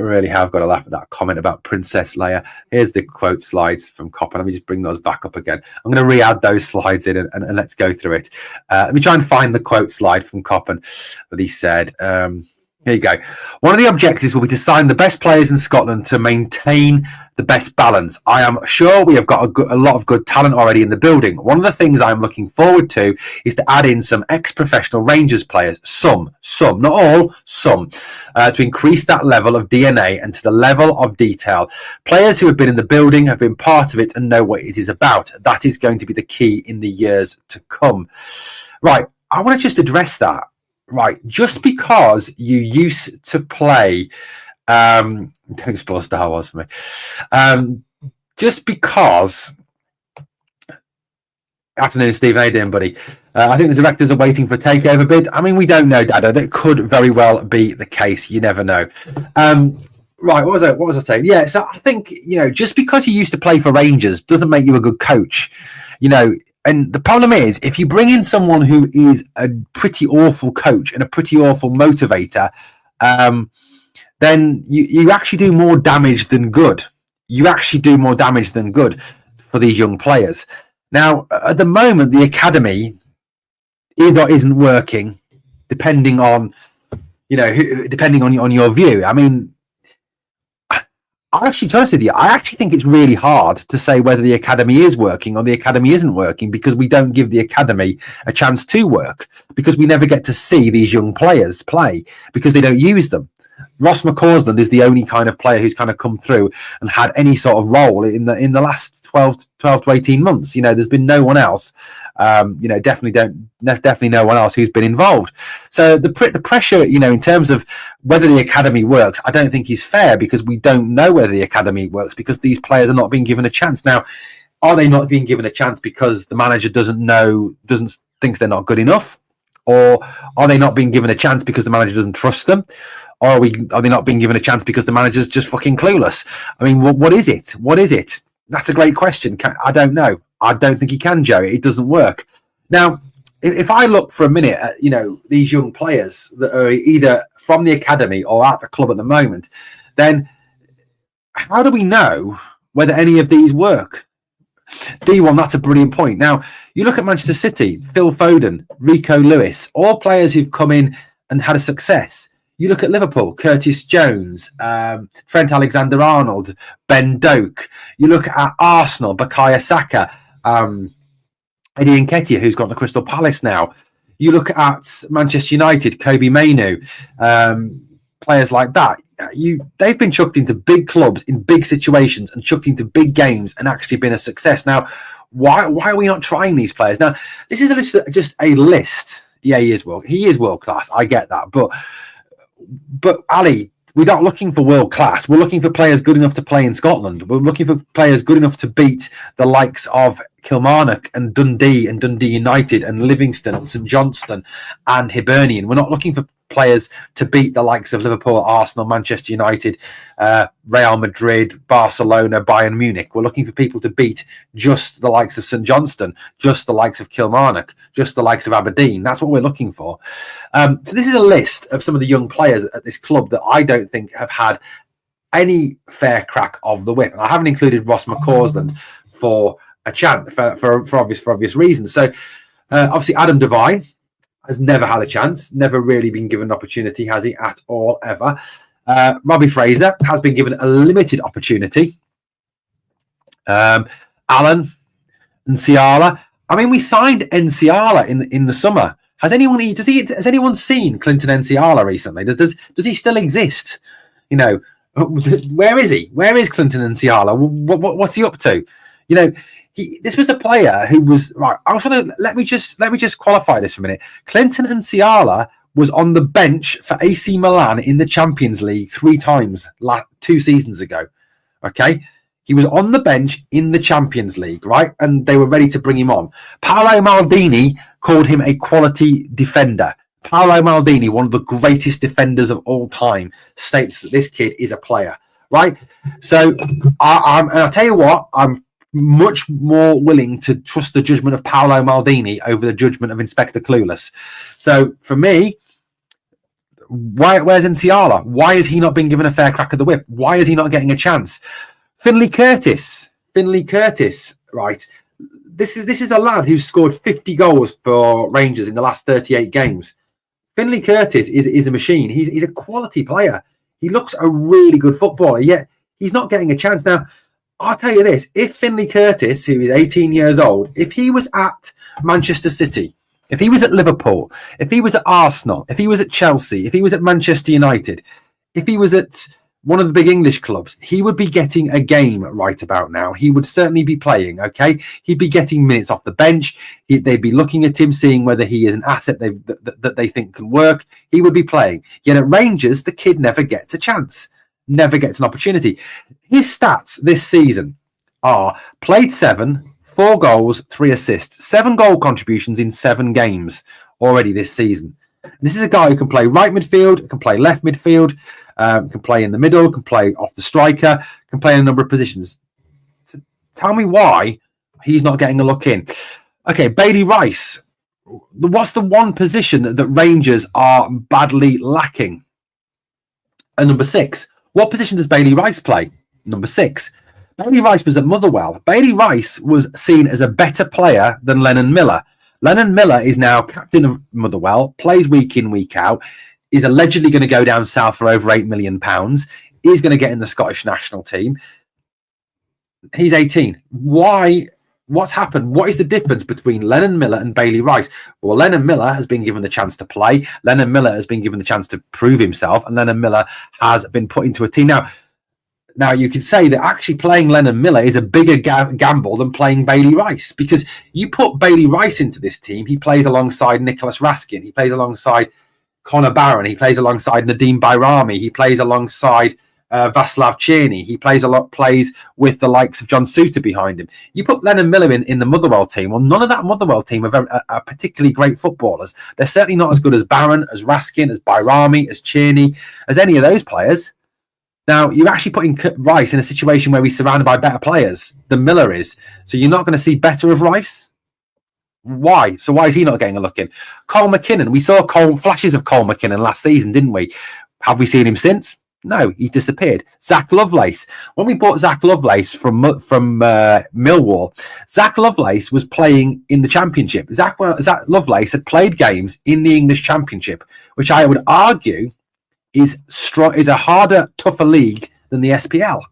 Really have got to laugh at that comment about Princess Leia. Here's the quote slides from Koppen. Let me just bring those back up again. I'm going to re-add those slides in and let's go through it. Let me try and find the quote slide from Koppen that he said. Here you go. One of the objectives will be to sign the best players in Scotland to maintain the best balance. I am sure we have got a lot of good talent already in the building. One of the things I'm looking forward to is to add in some ex-professional Rangers players, some, not all, some, to increase that level of DNA and to the level of detail. Players who have been in the building, have been part of it and know what it is about. That is going to be the key in the years to come. Right, I want to just address that. Right, just because you used to play, don't spoil Star Wars for me. Just because, afternoon, Steve, how you doing, buddy? I think the directors are waiting for a takeover bid. I mean, we don't know, Dado. That could very well be the case. You never know. Right, what was I saying? Yeah, so I think, you know, just because you used to play for Rangers doesn't make you a good coach. You know. And the problem is, if you bring in someone who is a pretty awful coach and a pretty awful motivator, then you actually do more damage than good. You actually do more damage than good for these young players. Now, at the moment, the academy is or isn't working, depending on, you know, depending on your view. I mean, I actually, to be honest with you, I actually think it's really hard to say whether the academy is working or the academy isn't working because we don't give the academy a chance to work, because we never get to see these young players play because they don't use them. Ross McCausland is the only kind of player who's kind of come through and had any sort of role in the last 12 to 18 months. You know, there's been no one else. You know, definitely no one else who's been involved. So the pressure, you know, in terms of whether the academy works, I don't think is fair because we don't know whether the academy works because these players are not being given a chance. Now, are they not being given a chance because the manager thinks they're not good enough? Or are they not being given a chance because the manager doesn't trust them? Or are they not being given a chance because the manager's just fucking clueless? I mean, what is it? What is it? That's a great question. I don't know. I don't think he can, Joe. It doesn't work. Now, if I look for a minute at, these young players that are either from the academy or at the club at the moment, then how do we know whether any of these work? D1, that's a brilliant point. Now, you look at Manchester City, Phil Foden, Rico Lewis, all players who've come in and had a success. You look at Liverpool, Curtis Jones, Trent Alexander-Arnold, Ben Doak. You look at Arsenal, Bukayo Saka, Eddie Nketiah, who's got the Crystal Palace now. You look at Manchester United, Kobe Mainoo, players like that. They've been chucked into big clubs in big situations and chucked into big games and actually been a success. Now, why are we not trying these players? Now, this is just a list. Yeah, he is world class. I get that, but Ali, we're not looking for world class. We're looking for players good enough to play in Scotland. We're looking for players good enough to beat the likes of Kilmarnock and Dundee United and Livingston and St Johnstone and Hibernian. We're not looking for players to beat the likes of Liverpool, Arsenal, Manchester United, Real Madrid, Barcelona, Bayern Munich. We're looking for people to beat just the likes of St Johnstone, just the likes of Kilmarnock, just the likes of Aberdeen. That's what we're looking for. So this is a list of some of the young players at this club that I don't think have had any fair crack of the whip. And I haven't included Ross McCausland for a chance for obvious reasons. So obviously Adam Devine has never had a chance, never really been given an opportunity, has he, at all, ever? Robbie Fraser has been given a limited opportunity. Alan Nsiala. I mean, we signed Nsiala in the summer. Has anyone seen Clinton Nsiala recently? Does he still exist? Where is he? Where is Clinton Nsiala? What's he up to? This was a player who was right. Let me just qualify this for a minute. Clinton Nsiala was on the bench for AC Milan in the Champions League 3 times 2 seasons ago. Okay, he was on the bench in the Champions League, right? And they were ready to bring him on. Paolo Maldini called him a quality defender. Paolo Maldini, one of the greatest defenders of all time, states that this kid is a player, right? So I'll tell you what, I'm much more willing to trust the judgment of Paolo Maldini over the judgment of Inspector Clueless. So for me, where's Nsiala? Why is he not being given a fair crack of the whip? Why is he not getting a chance? Finlay Curtis, right? This is a lad who's scored 50 goals for Rangers in the last 38 games. Finlay Curtis is a machine. He's a quality player. He looks a really good footballer, yet he's not getting a chance. Now, I'll tell you this, if Finlay Curtis, who is 18 years old, if he was at Manchester City, if he was at Liverpool, if he was at Arsenal, if he was at Chelsea, if he was at Manchester United, if he was at one of the big English clubs, he would be getting a game right about now. He would certainly be playing, okay? He'd be getting minutes off the bench. They'd be looking at him, seeing whether he is an asset that they think can work. He would be playing. Yet at Rangers, the kid never gets a chance. Never gets an opportunity. His stats this season are played 7, 4 goals, 3 assists, 7 goal contributions in 7 games already this season. This is a guy who can play right midfield, can play left midfield, can play in the middle, can play off the striker, can play in a number of positions. So tell me why he's not getting a look in. Okay, Bailey Rice. What's the one position that Rangers are badly lacking? And number 6. What position does Bailey Rice play? Number 6. Bailey Rice was at Motherwell. Bailey Rice was seen as a better player than Lennon Miller. Lennon Miller is now captain of Motherwell, plays week in, week out, is allegedly going to go down south for over £8 million, is going to get in the Scottish national team. He's 18. Why? What's happened? What is the difference between Lennon Miller and Bailey Rice? Well, Lennon Miller has been given the chance to play. Lennon Miller has been given the chance to prove himself, and Lennon Miller has been put into a team. Now you could say that actually playing Lennon Miller is a bigger gamble than playing Bailey Rice, because you put Bailey Rice into this team, he plays alongside Nicholas Raskin, he plays alongside Connor Barron, he plays alongside Nadeem Bayrami, he plays alongside Václav Černý. He plays with the likes of John Suter behind him. You put Lennon Miller in the Motherwell team. Well, none of that Motherwell team are particularly great footballers. They're certainly not as good as Barron, as Raskin, as Bayrami, as Černý, as any of those players. Now, you're actually putting Rice in a situation where he's surrounded by better players than Miller is. So you're not going to see better of Rice? Why? So why is he not getting a look in? Cole McKinnon. We saw flashes of Cole McKinnon last season, didn't we? Have we seen him since? No, he's disappeared. Zach Lovelace. When we bought Zach Lovelace from Millwall, Zach Lovelace was playing in the Championship. Zach Lovelace had played games in the English Championship, which I would argue is a harder, tougher league than the SPL.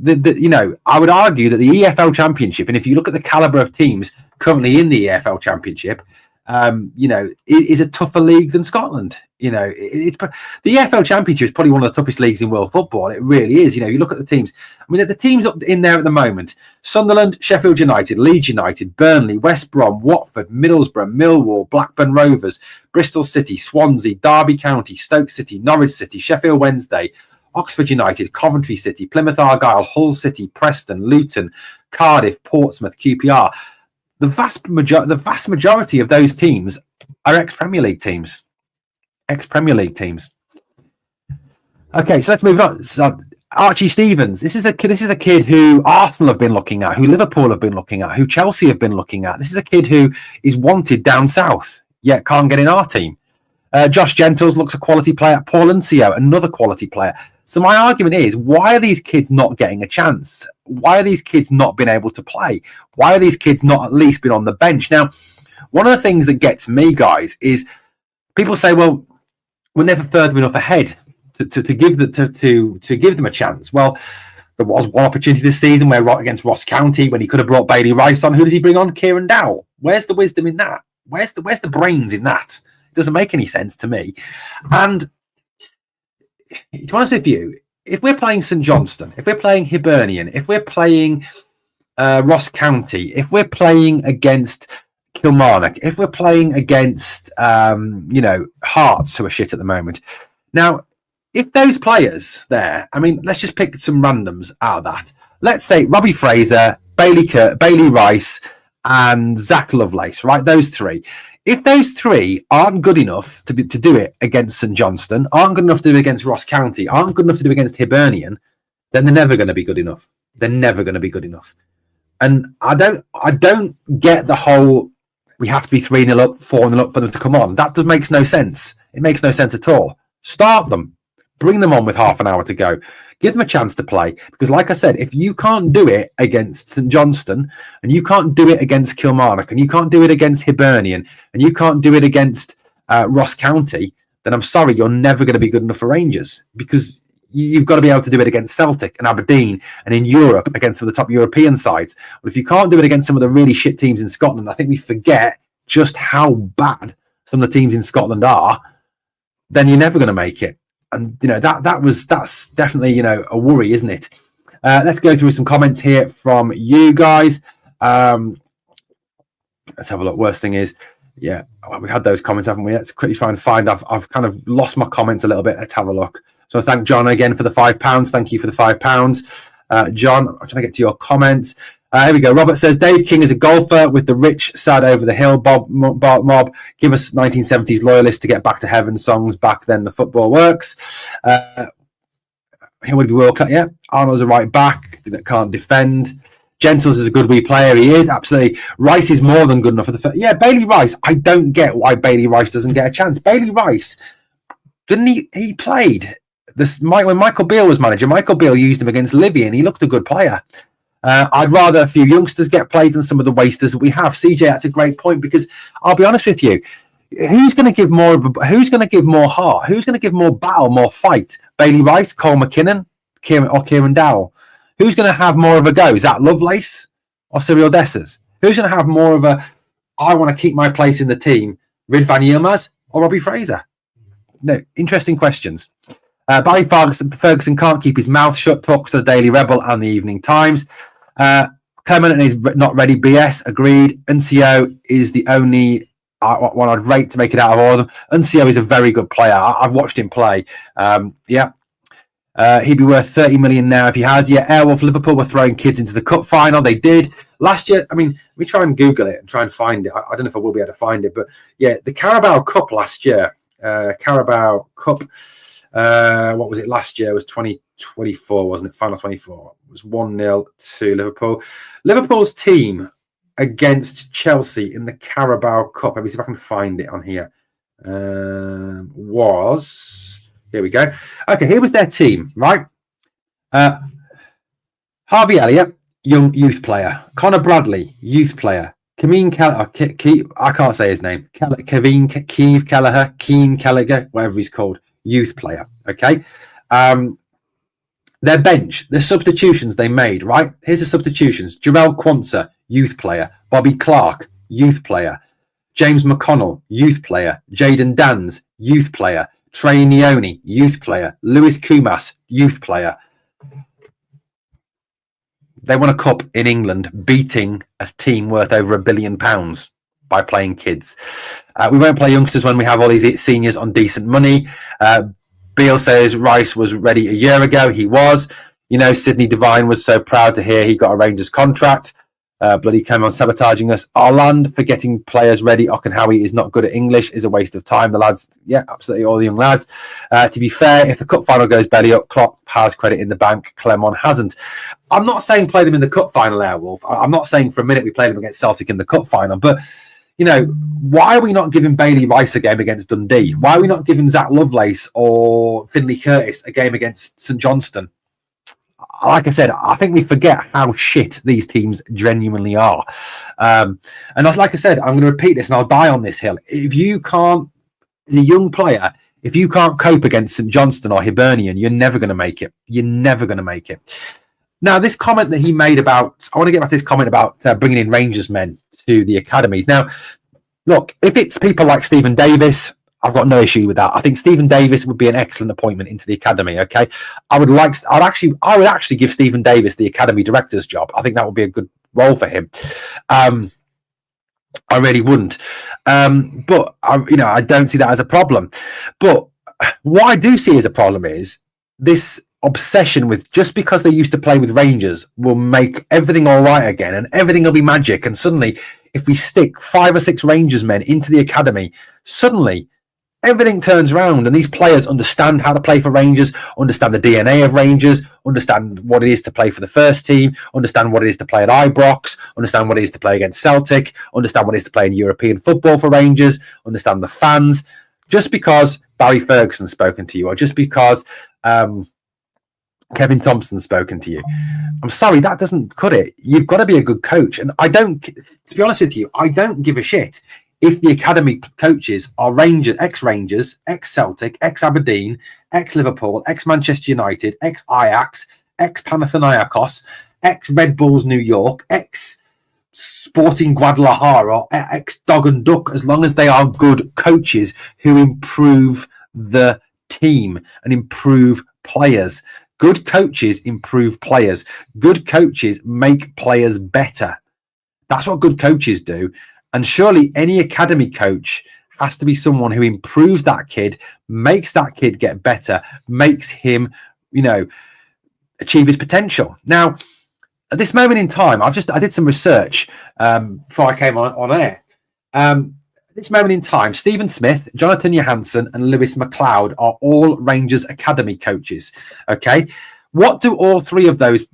I would argue that the EFL Championship, and if you look at the caliber of teams currently in the EFL Championship, is a tougher league than Scotland. The EFL Championship is probably one of the toughest leagues in world football. It really is. You look at the teams. I mean, the teams up in there at the moment: Sunderland, Sheffield United, Leeds United, Burnley, West Brom, Watford, Middlesbrough, Millwall, Blackburn Rovers, Bristol City, Swansea, Derby County, Stoke City, Norwich City, Sheffield Wednesday, Oxford United, Coventry City, Plymouth Argyle, Hull City, Preston, Luton, Cardiff, Portsmouth, QPR. The vast majority of those teams are ex-Premier League teams. Okay, so let's move on. So Archie Stevens. This is a kid who Arsenal have been looking at, who Liverpool have been looking at, who Chelsea have been looking at. This is a kid who is wanted down south, yet can't get in our team. Josh Gentles looks a quality player. Paul Uncio, another quality player. So my argument is, why are these kids not getting a chance? Why are these kids not being able to play? Why are these kids not at least been on the bench? Now, one of the things that gets me, guys, is people say, well, we're never further enough ahead to give them a chance. Well, there was one opportunity this season where against Ross County, when he could have brought Bailey Rice on. Who does he bring on? Kieran Dowell. Where's the wisdom in that? Where's the brains in that? It doesn't make any sense to me. And to be honest with you, if we're playing St Johnstone, if we're playing Hibernian, if we're playing Ross County, if we're playing against Kilmarnock, if we're playing against Hearts, who are shit at the moment. Now, if those players there, I mean, let's just pick some randoms out of that. Let's say Robbie Fraser, Bailey Rice, and Zach Lovelace, right? Those three. If those three aren't good enough to do it against St Johnstone, aren't good enough to do it against Ross County, aren't good enough to do it against Hibernian, then they're never going to be good enough. They're never going to be good enough. And I don't get the whole we have to be 3-0 up, 4-0 up for them to come on. That makes no sense. It makes no sense at all. Start them. Bring them on with half an hour to go. Give them a chance to play. Because like I said, if you can't do it against St Johnstone, and you can't do it against Kilmarnock, and you can't do it against Hibernian, and you can't do it against Ross County, then I'm sorry, you're never going to be good enough for Rangers. Because you've got to be able to do it against Celtic and Aberdeen and in Europe against some of the top European sides. But if you can't do it against some of the really shit teams in Scotland, I think we forget just how bad some of the teams in Scotland are, then you're never going to make it. And that's definitely a worry, isn't it? Let's go through some comments here from you guys. Let's have a look. Worst thing is, yeah, we had those comments, haven't we? Let's quickly try and find. I've kind of lost my comments a little bit. Let's have a look. So I thank John again for the £5. Thank you for the £5, John. I'm trying to get to your comments. Here we go. Robert says, Dave King is a golfer with the rich sad over the hill. Bob Mob, give us 1970s loyalists to get back to heaven songs. Back then, the football works. Here would be World Cup. Yeah, Arnold's a right back that can't defend. Gentles is a good wee player. He is absolutely. Rice is more than good enough for the. Yeah, Bailey Rice. I don't get why Bailey Rice doesn't get a chance. Bailey Rice, didn't he? He played this. When Michael Beale was manager, Michael Beale used him against Livy, and he looked a good player. I'd rather a few youngsters get played than some of the wasters that we have. CJ, that's a great point, because I'll be honest with you, who's going to give more who's going to give more heart? Who's going to give more battle, more fight? Bailey Rice, Cole McKinnon, Kieran Dowell? Who's going to have more of a go? Is that Lovelace or Cyril Dessers? Who's going to have more of a, I want to keep my place in the team, Rid van Yilmaz or Robbie Fraser? No, interesting questions. Barry Ferguson can't keep his mouth shut, talks to the Daily Rebel and the Evening Times. Clement and his not ready BS, agreed. Uncio is the only one I'd rate to make it out of all of them. Uncio is a very good player. I've watched him play. He'd be worth 30 million now if he has. Yeah, Airwolf Liverpool were throwing kids into the cup final. They did. Last year, I mean, let me try and Google it and try and find it. I don't know if I will be able to find it, but yeah, the Carabao Cup last year. Carabao Cup. What was it last year? It was 24, wasn't it? Final 24. It was 1-0 to Liverpool. Liverpool's team against Chelsea in the Carabao Cup. Let me see if I can find it on here. Here we go. Okay, here was their team, right? Harvey Elliott, young youth player. Connor Bradley, youth player. Keen Kelleher, I can't say his name. Keen Kelleher, whatever he's called, youth player. Okay. Their bench, the substitutions they made, right? Here's the substitutions. Jarell Quansah, youth player. Bobby Clark, youth player. James McConnell, youth player. Jayden Danns, youth player. Trey Nioni, youth player. Lewis Kumas, youth player. They won a cup in England, beating a team worth over £1 billion by playing kids. We won't play youngsters when we have all these seniors on decent money. Beale says Rice was ready a year ago. He was. You know, Sidney Devine was so proud to hear he got a Rangers contract. Bloody came on sabotaging us. Arland for getting players ready. Ockenhowie is not good at English, is a waste of time. The lads, yeah, absolutely, all the young lads. To be fair, if the cup final goes belly up, Klopp has credit in the bank. Clermont hasn't. I'm not saying play them in the cup final, Airwolf. I'm not saying for a minute we played them against Celtic in the cup final, but you know, why are we not giving Bailey Rice a game against Dundee? Why are we not giving Zach Lovelace or Finlay Curtis a game against St Johnstone? Like I said, I think we forget how shit these teams genuinely are. And like I said, I'm going to repeat this and I'll die on this hill. If you can't, as a young player, if you can't cope against St Johnstone or Hibernian, you're never going to make it. You're never going to make it. Now, this comment that he made about, I want to get back to this comment about bringing in Rangers men to the academies. Now, look, if it's people like Stephen Davis, I've got no issue with that. I think Stephen Davis would be an excellent appointment into the academy. Okay, I would actually give Stephen Davis the academy director's job. I think that would be a good role for him. I really wouldn't. But I don't see that as a problem. But what I do see as a problem is this obsession with just because they used to play with Rangers will make everything all right again and everything will be magic. And suddenly, if we stick 5 or 6 Rangers men into the academy, suddenly everything turns around and these players understand how to play for Rangers, understand the DNA of Rangers, understand what it is to play for the first team, understand what it is to play at Ibrox, understand what it is to play against Celtic, understand what it is to play in European football for Rangers, understand the fans. Just because Barry Ferguson's spoken to you or just because Kevin Thompson's spoken to you, I'm sorry, that doesn't cut it. You've got to be a good coach. And to be honest with you, I don't give a shit if the academy coaches are ex-Rangers, ex-Celtic, ex-Aberdeen, ex-Liverpool, ex-Manchester United, ex-Ajax, ex-Panathinaikos, ex-Red Bulls New York, ex-Sporting Guadalajara, ex-Dog and Duck, as long as they are good coaches who improve the team and improve players. Good coaches improve players. Good coaches make players better. That's what good coaches do. And surely any academy coach has to be someone who improves that kid, makes that kid get better, makes him, achieve his potential. Now, at this moment in time, I did some research before I came on air. At this moment in time, Stephen Smith, Jonathan Johansson, and Lewis McLeod are all Rangers academy coaches. Okay, what do all three of those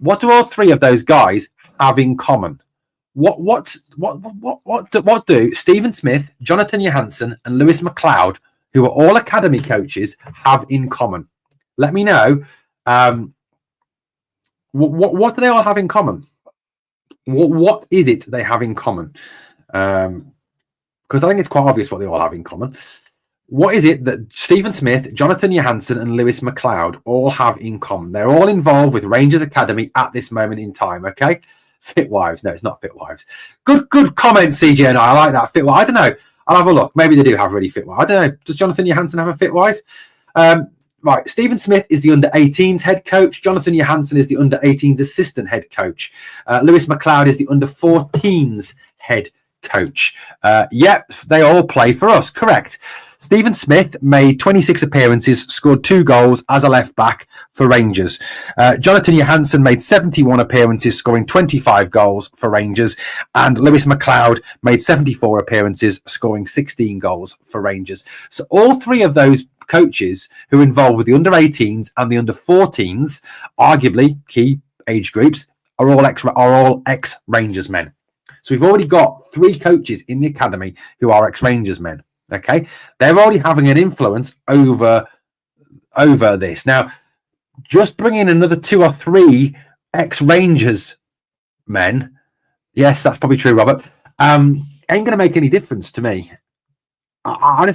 guys have in common? What do Stephen Smith, Jonathan Johansson, and Lewis McLeod, who are all academy coaches, have in common? Let me know. What do they all have in common? What is it they have in common? Because I think it's quite obvious what they all have in common. What is it that Stephen Smith, Jonathan Johansson, and Lewis McLeod all have in common? They're all involved with Rangers Academy at this moment in time. Okay. Fit wives. No, it's not fit wives. Good comment, CJ and I like that. Fit wife. I don't know. I'll have a look. Maybe they do have really fit wife. I don't know. Does Jonathan Johansson have a fit wife? Right. Stephen Smith is the under-18s head coach. Jonathan Johansson is the under-18s assistant head coach. Lewis McLeod is the under-14s head coach. Yep, they all play for us. Correct. Stephen Smith made 26 appearances, scored 2 goals as a left-back for Rangers. Jonathan Johansson made 71 appearances, scoring 25 goals for Rangers. And Lewis McLeod made 74 appearances, scoring 16 goals for Rangers. So all 3 of those coaches who are involved with the under-18s and the under-14s, arguably key age groups, are all ex-Rangers men. So we've already got 3 coaches in the academy who are ex-Rangers men. Okay, they're already having an influence over this. Now, just bring in another 2 or 3 ex-Rangers men. Yes, that's probably true, Robert. Ain't going to make any difference to me. I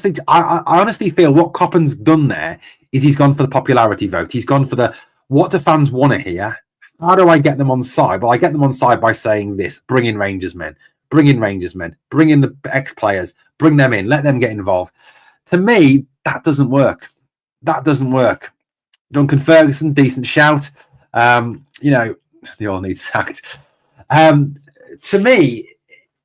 honestly feel what Koppen's done there is he's gone for the popularity vote. He's gone for the what do fans want to hear? How do I get them on side? Well, I get them on side by saying this: bring in Rangers men, bring in Rangers men, bring in the ex-players, bring them in, let them get involved. To me, that doesn't work. That doesn't work. Duncan Ferguson, decent shout. They all need sacked. To me,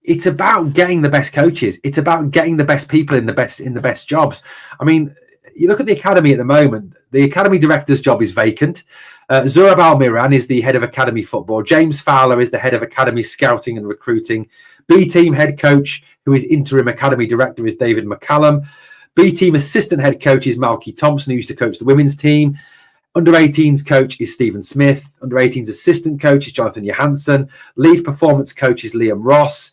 it's about getting the best coaches. It's about getting the best people in the best jobs. I mean, you look at the academy at the moment. The academy director's job is vacant. Zurab Almiran is the head of academy football. James Fowler is the head of academy scouting and recruiting. B team head coach, who is interim academy director, is David McCallum. B team assistant head coach is Malky Thompson, who used to coach the women's team. Under 18s coach is Stephen Smith. Under 18s assistant coach is Jonathan Johansson. Lead performance coach is Liam Ross.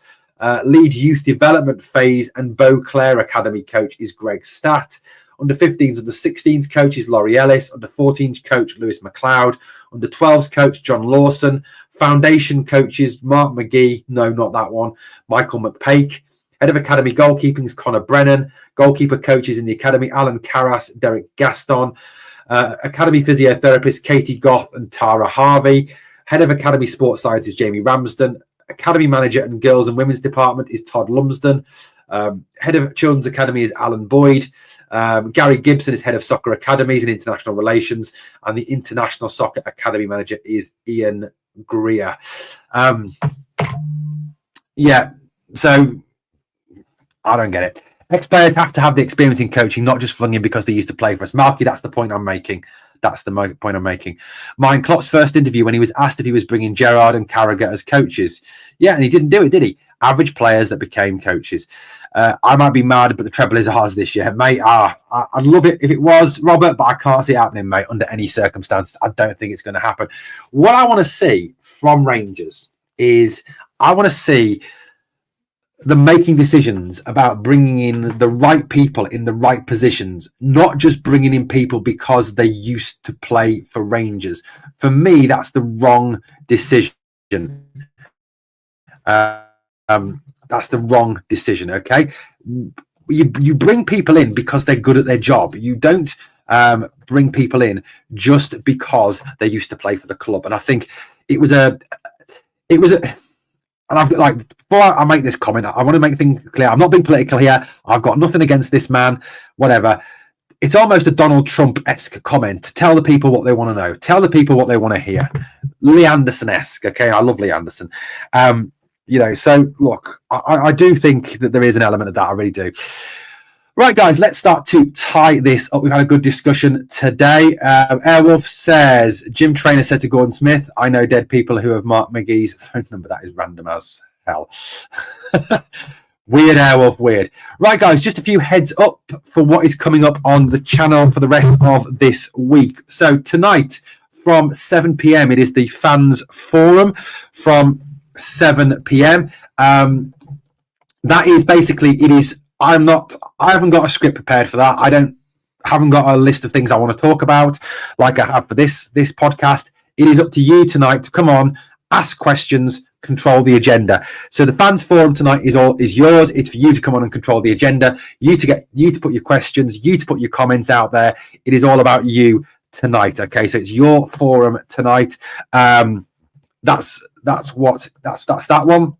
Lead youth development phase and Beauclair Academy coach is Greg Statt. Under 15s, under 16s coach is Laurie Ellis. Under 14s coach Lewis McLeod. Under 12s coach John Lawson. Foundation coaches Mark McGee. No, not that one. Michael McPake. Head of academy goalkeeping is Connor Brennan. Goalkeeper coaches in the academy Alan Carras, Derek Gaston. Academy physiotherapist Katie Goth and Tara Harvey. Head of academy sports science is Jamie Ramsden. Academy manager and girls and women's department is Todd Lumsden. Head of children's academy is Alan Boyd. Gary Gibson is head of soccer academies and international relations, and the international soccer academy manager is Ian Greer. So I don't get it. Ex-players have to have the experience in coaching, not just flung in because they used to play for us. Marky, that's the point I'm making. That's the point I'm making. Mine Klopp's first interview when he was asked if he was bringing Gerrard and Carragher as coaches. Yeah, and he didn't do it, did he? Average players that became coaches. I might be mad, but the treble is ours this year, mate. I'd love it if it was, Robert, but I can't see it happening, mate, under any circumstances. I don't think it's going to happen. What I want to see from Rangers is I want to see them making decisions about bringing in the right people in the right positions, not just bringing in people because they used to play for Rangers. For me, that's the wrong decision. That's the wrong decision, okay? You bring people in because they're good at their job. You don't bring people in just because they used to play for the club. And I think it was a and I've before I make this comment, I want to make things clear. I'm not being political here. I've got nothing against this man, whatever. It's almost a Donald Trump-esque comment. Tell the people what they want to know. Tell the people what they want to hear. Lee Anderson-esque, okay? I love Lee Anderson. So look, I do think that there is an element of that. I really do. Right, guys, let's start to tie this up. We've had a good discussion today. Airwolf says, Jim Trainer said to Gordon Smith, I know dead people who have Mark McGee's phone number. That is random as hell. Weird, Airwolf, weird. Right, guys, just a few heads up for what is coming up on the channel for the rest of this week. So tonight from 7 p.m, it is the Fans Forum from 7 p.m. That is basically, I haven't got a script prepared for that. I haven't got a list of things I want to talk about like I have for this podcast. It is up to you tonight to come on, ask questions, control the agenda. So the Fans Forum tonight is yours. It's for you to come on and control the agenda. You to put your questions, you to put your comments out there. It is all about you tonight. Okay, so it's your forum tonight. That's that one.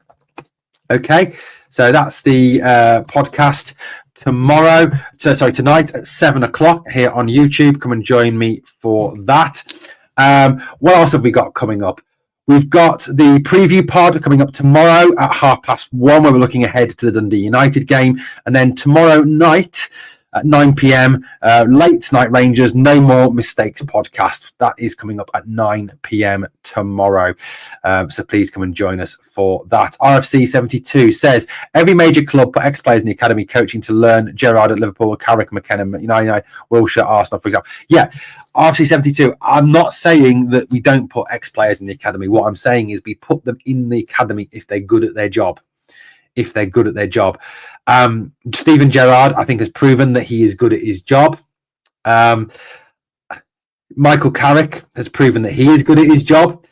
Okay, so that's the podcast tonight at 7:00 here on YouTube. Come and join me for that. What else have we got coming up? We've got the preview pod coming up tomorrow at 1:30, where we're looking ahead to the Dundee United game. And then tomorrow night, at 9 p.m. Late Night Rangers, No More Mistakes podcast. That is coming up at 9 p.m. tomorrow. So please come and join us for that. RFC 72 says, every major club put ex-players in the academy coaching to learn. Gerrard at Liverpool, Carrick, McKenna, United, Wilshere, Arsenal, for example. Yeah, RFC 72, I'm not saying that we don't put ex-players in the academy. What I'm saying is we put them in the academy if they're good at their job. Steven Gerrard, I think, has proven that he is good at his job. Michael Carrick has proven that he is good at his job.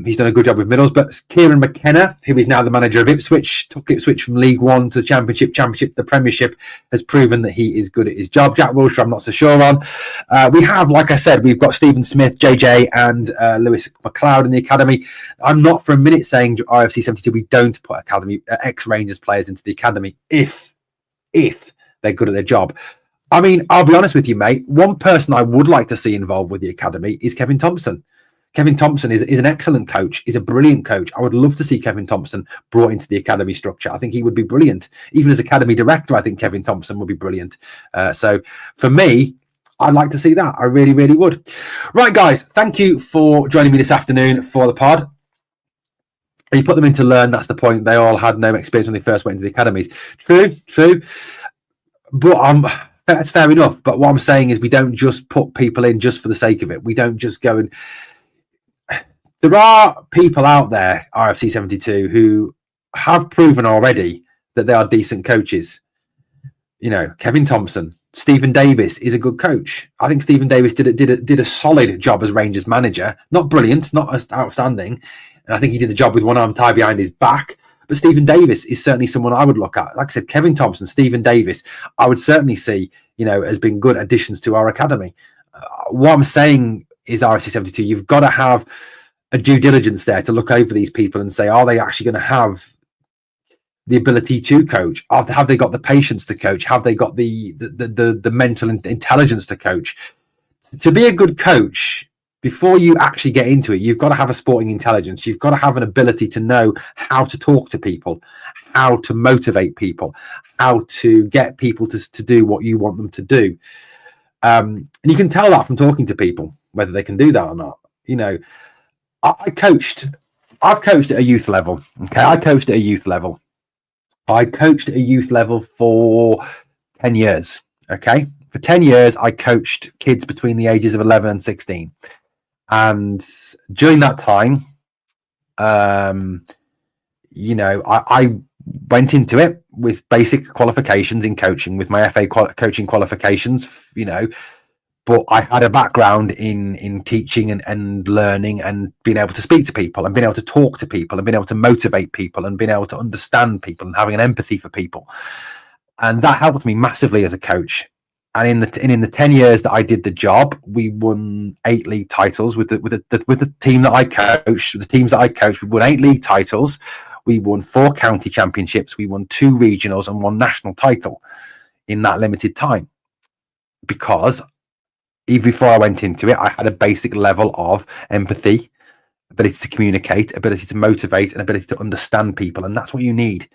He's done a good job with Middles, but Kieran McKenna, who is now the manager of Ipswich, took Ipswich from League One to the Championship to the Premiership, has proven that he is good at his job. Jack Wilshere, I'm not so sure on. We have, like I said, we've got Stephen Smith, JJ, and Lewis McLeod in the academy. I'm not for a minute saying RFC 72 we don't put academy ex-Rangers players into the academy if they're good at their job. I mean, I'll be honest with you, mate. One person I would like to see involved with the academy is Kevin Thompson. Kevin Thompson is an excellent coach. He's a brilliant coach. I would love to see Kevin Thompson brought into the academy structure. I think he would be brilliant. Even as academy director, I think Kevin Thompson would be brilliant. So for me, I'd like to see that. I really, really would. Right, guys, thank you for joining me this afternoon for the pod. You put them in to learn. That's the point. They all had no experience when they first went into the academies. True. But that's fair enough. But what I'm saying is we don't just put people in just for the sake of it. We don't just go and... There are people out there, RFC 72, who have proven already that they are decent coaches. You know, Kevin Thompson, Stephen Davis is a good coach. I think Stephen Davis did a solid job as Rangers manager. Not brilliant, not outstanding. And I think he did the job with one arm tied behind his back. But Stephen Davis is certainly someone I would look at. Like I said, Kevin Thompson, Stephen Davis, I would certainly see, as being good additions to our academy. What I'm saying is RFC 72, you've got to have a due diligence there to look over these people and say, are they actually going to have the ability to coach? Have they got the patience to coach? Have they got the mental intelligence to coach? To be a good coach, before you actually get into it, you've got to have a sporting intelligence. You've got to have an ability to know how to talk to people, how to motivate people, how to get people to do what you want them to do. And you can tell that from talking to people, whether they can do that or not. I've coached at a youth level. Okay, I coached at a youth level for 10 years. Okay, for 10 years, I coached kids between the ages of 11 and 16. And during that time, I went into it with basic qualifications in coaching, with my FA coaching qualifications, but I had a background in teaching and learning and being able to speak to people and being able to talk to people and being able to motivate people and being able to understand people and having an empathy for people. And that helped me massively as a coach. And in the 10 years that I did the job, we won 8 league titles with the team that I coached. The teams that I coached, we won 8 league titles. We won 4 county championships. We won 2 regionals and 1 national title in that limited time. Because even before I went into it, I had a basic level of empathy, ability to communicate, ability to motivate, and ability to understand people. And that's what you need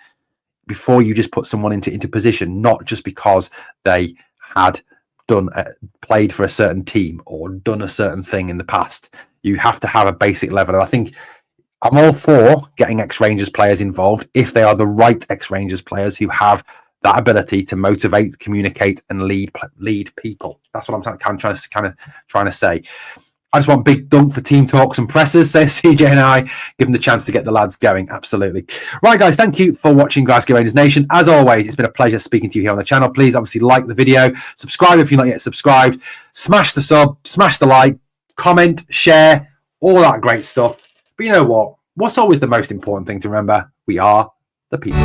before you just put someone into position, not just because they had played for a certain team or done a certain thing in the past. You have to have a basic level. And I think I'm all for getting ex-Rangers players involved if they are the right ex-Rangers players who have that ability to motivate, communicate, and lead people. That's what I'm trying to say. I just want big dunk for team talks and pressers, says CJ and I. Give them the chance to get the lads going. Absolutely. Right, guys, thank you for watching Glasgow Rangers Nation. As always, it's been a pleasure speaking to you here on the channel. Please, obviously, like the video. Subscribe if you're not yet subscribed. Smash the sub, smash the like, comment, share, all that great stuff. But you know what? What's always the most important thing to remember? We are the people.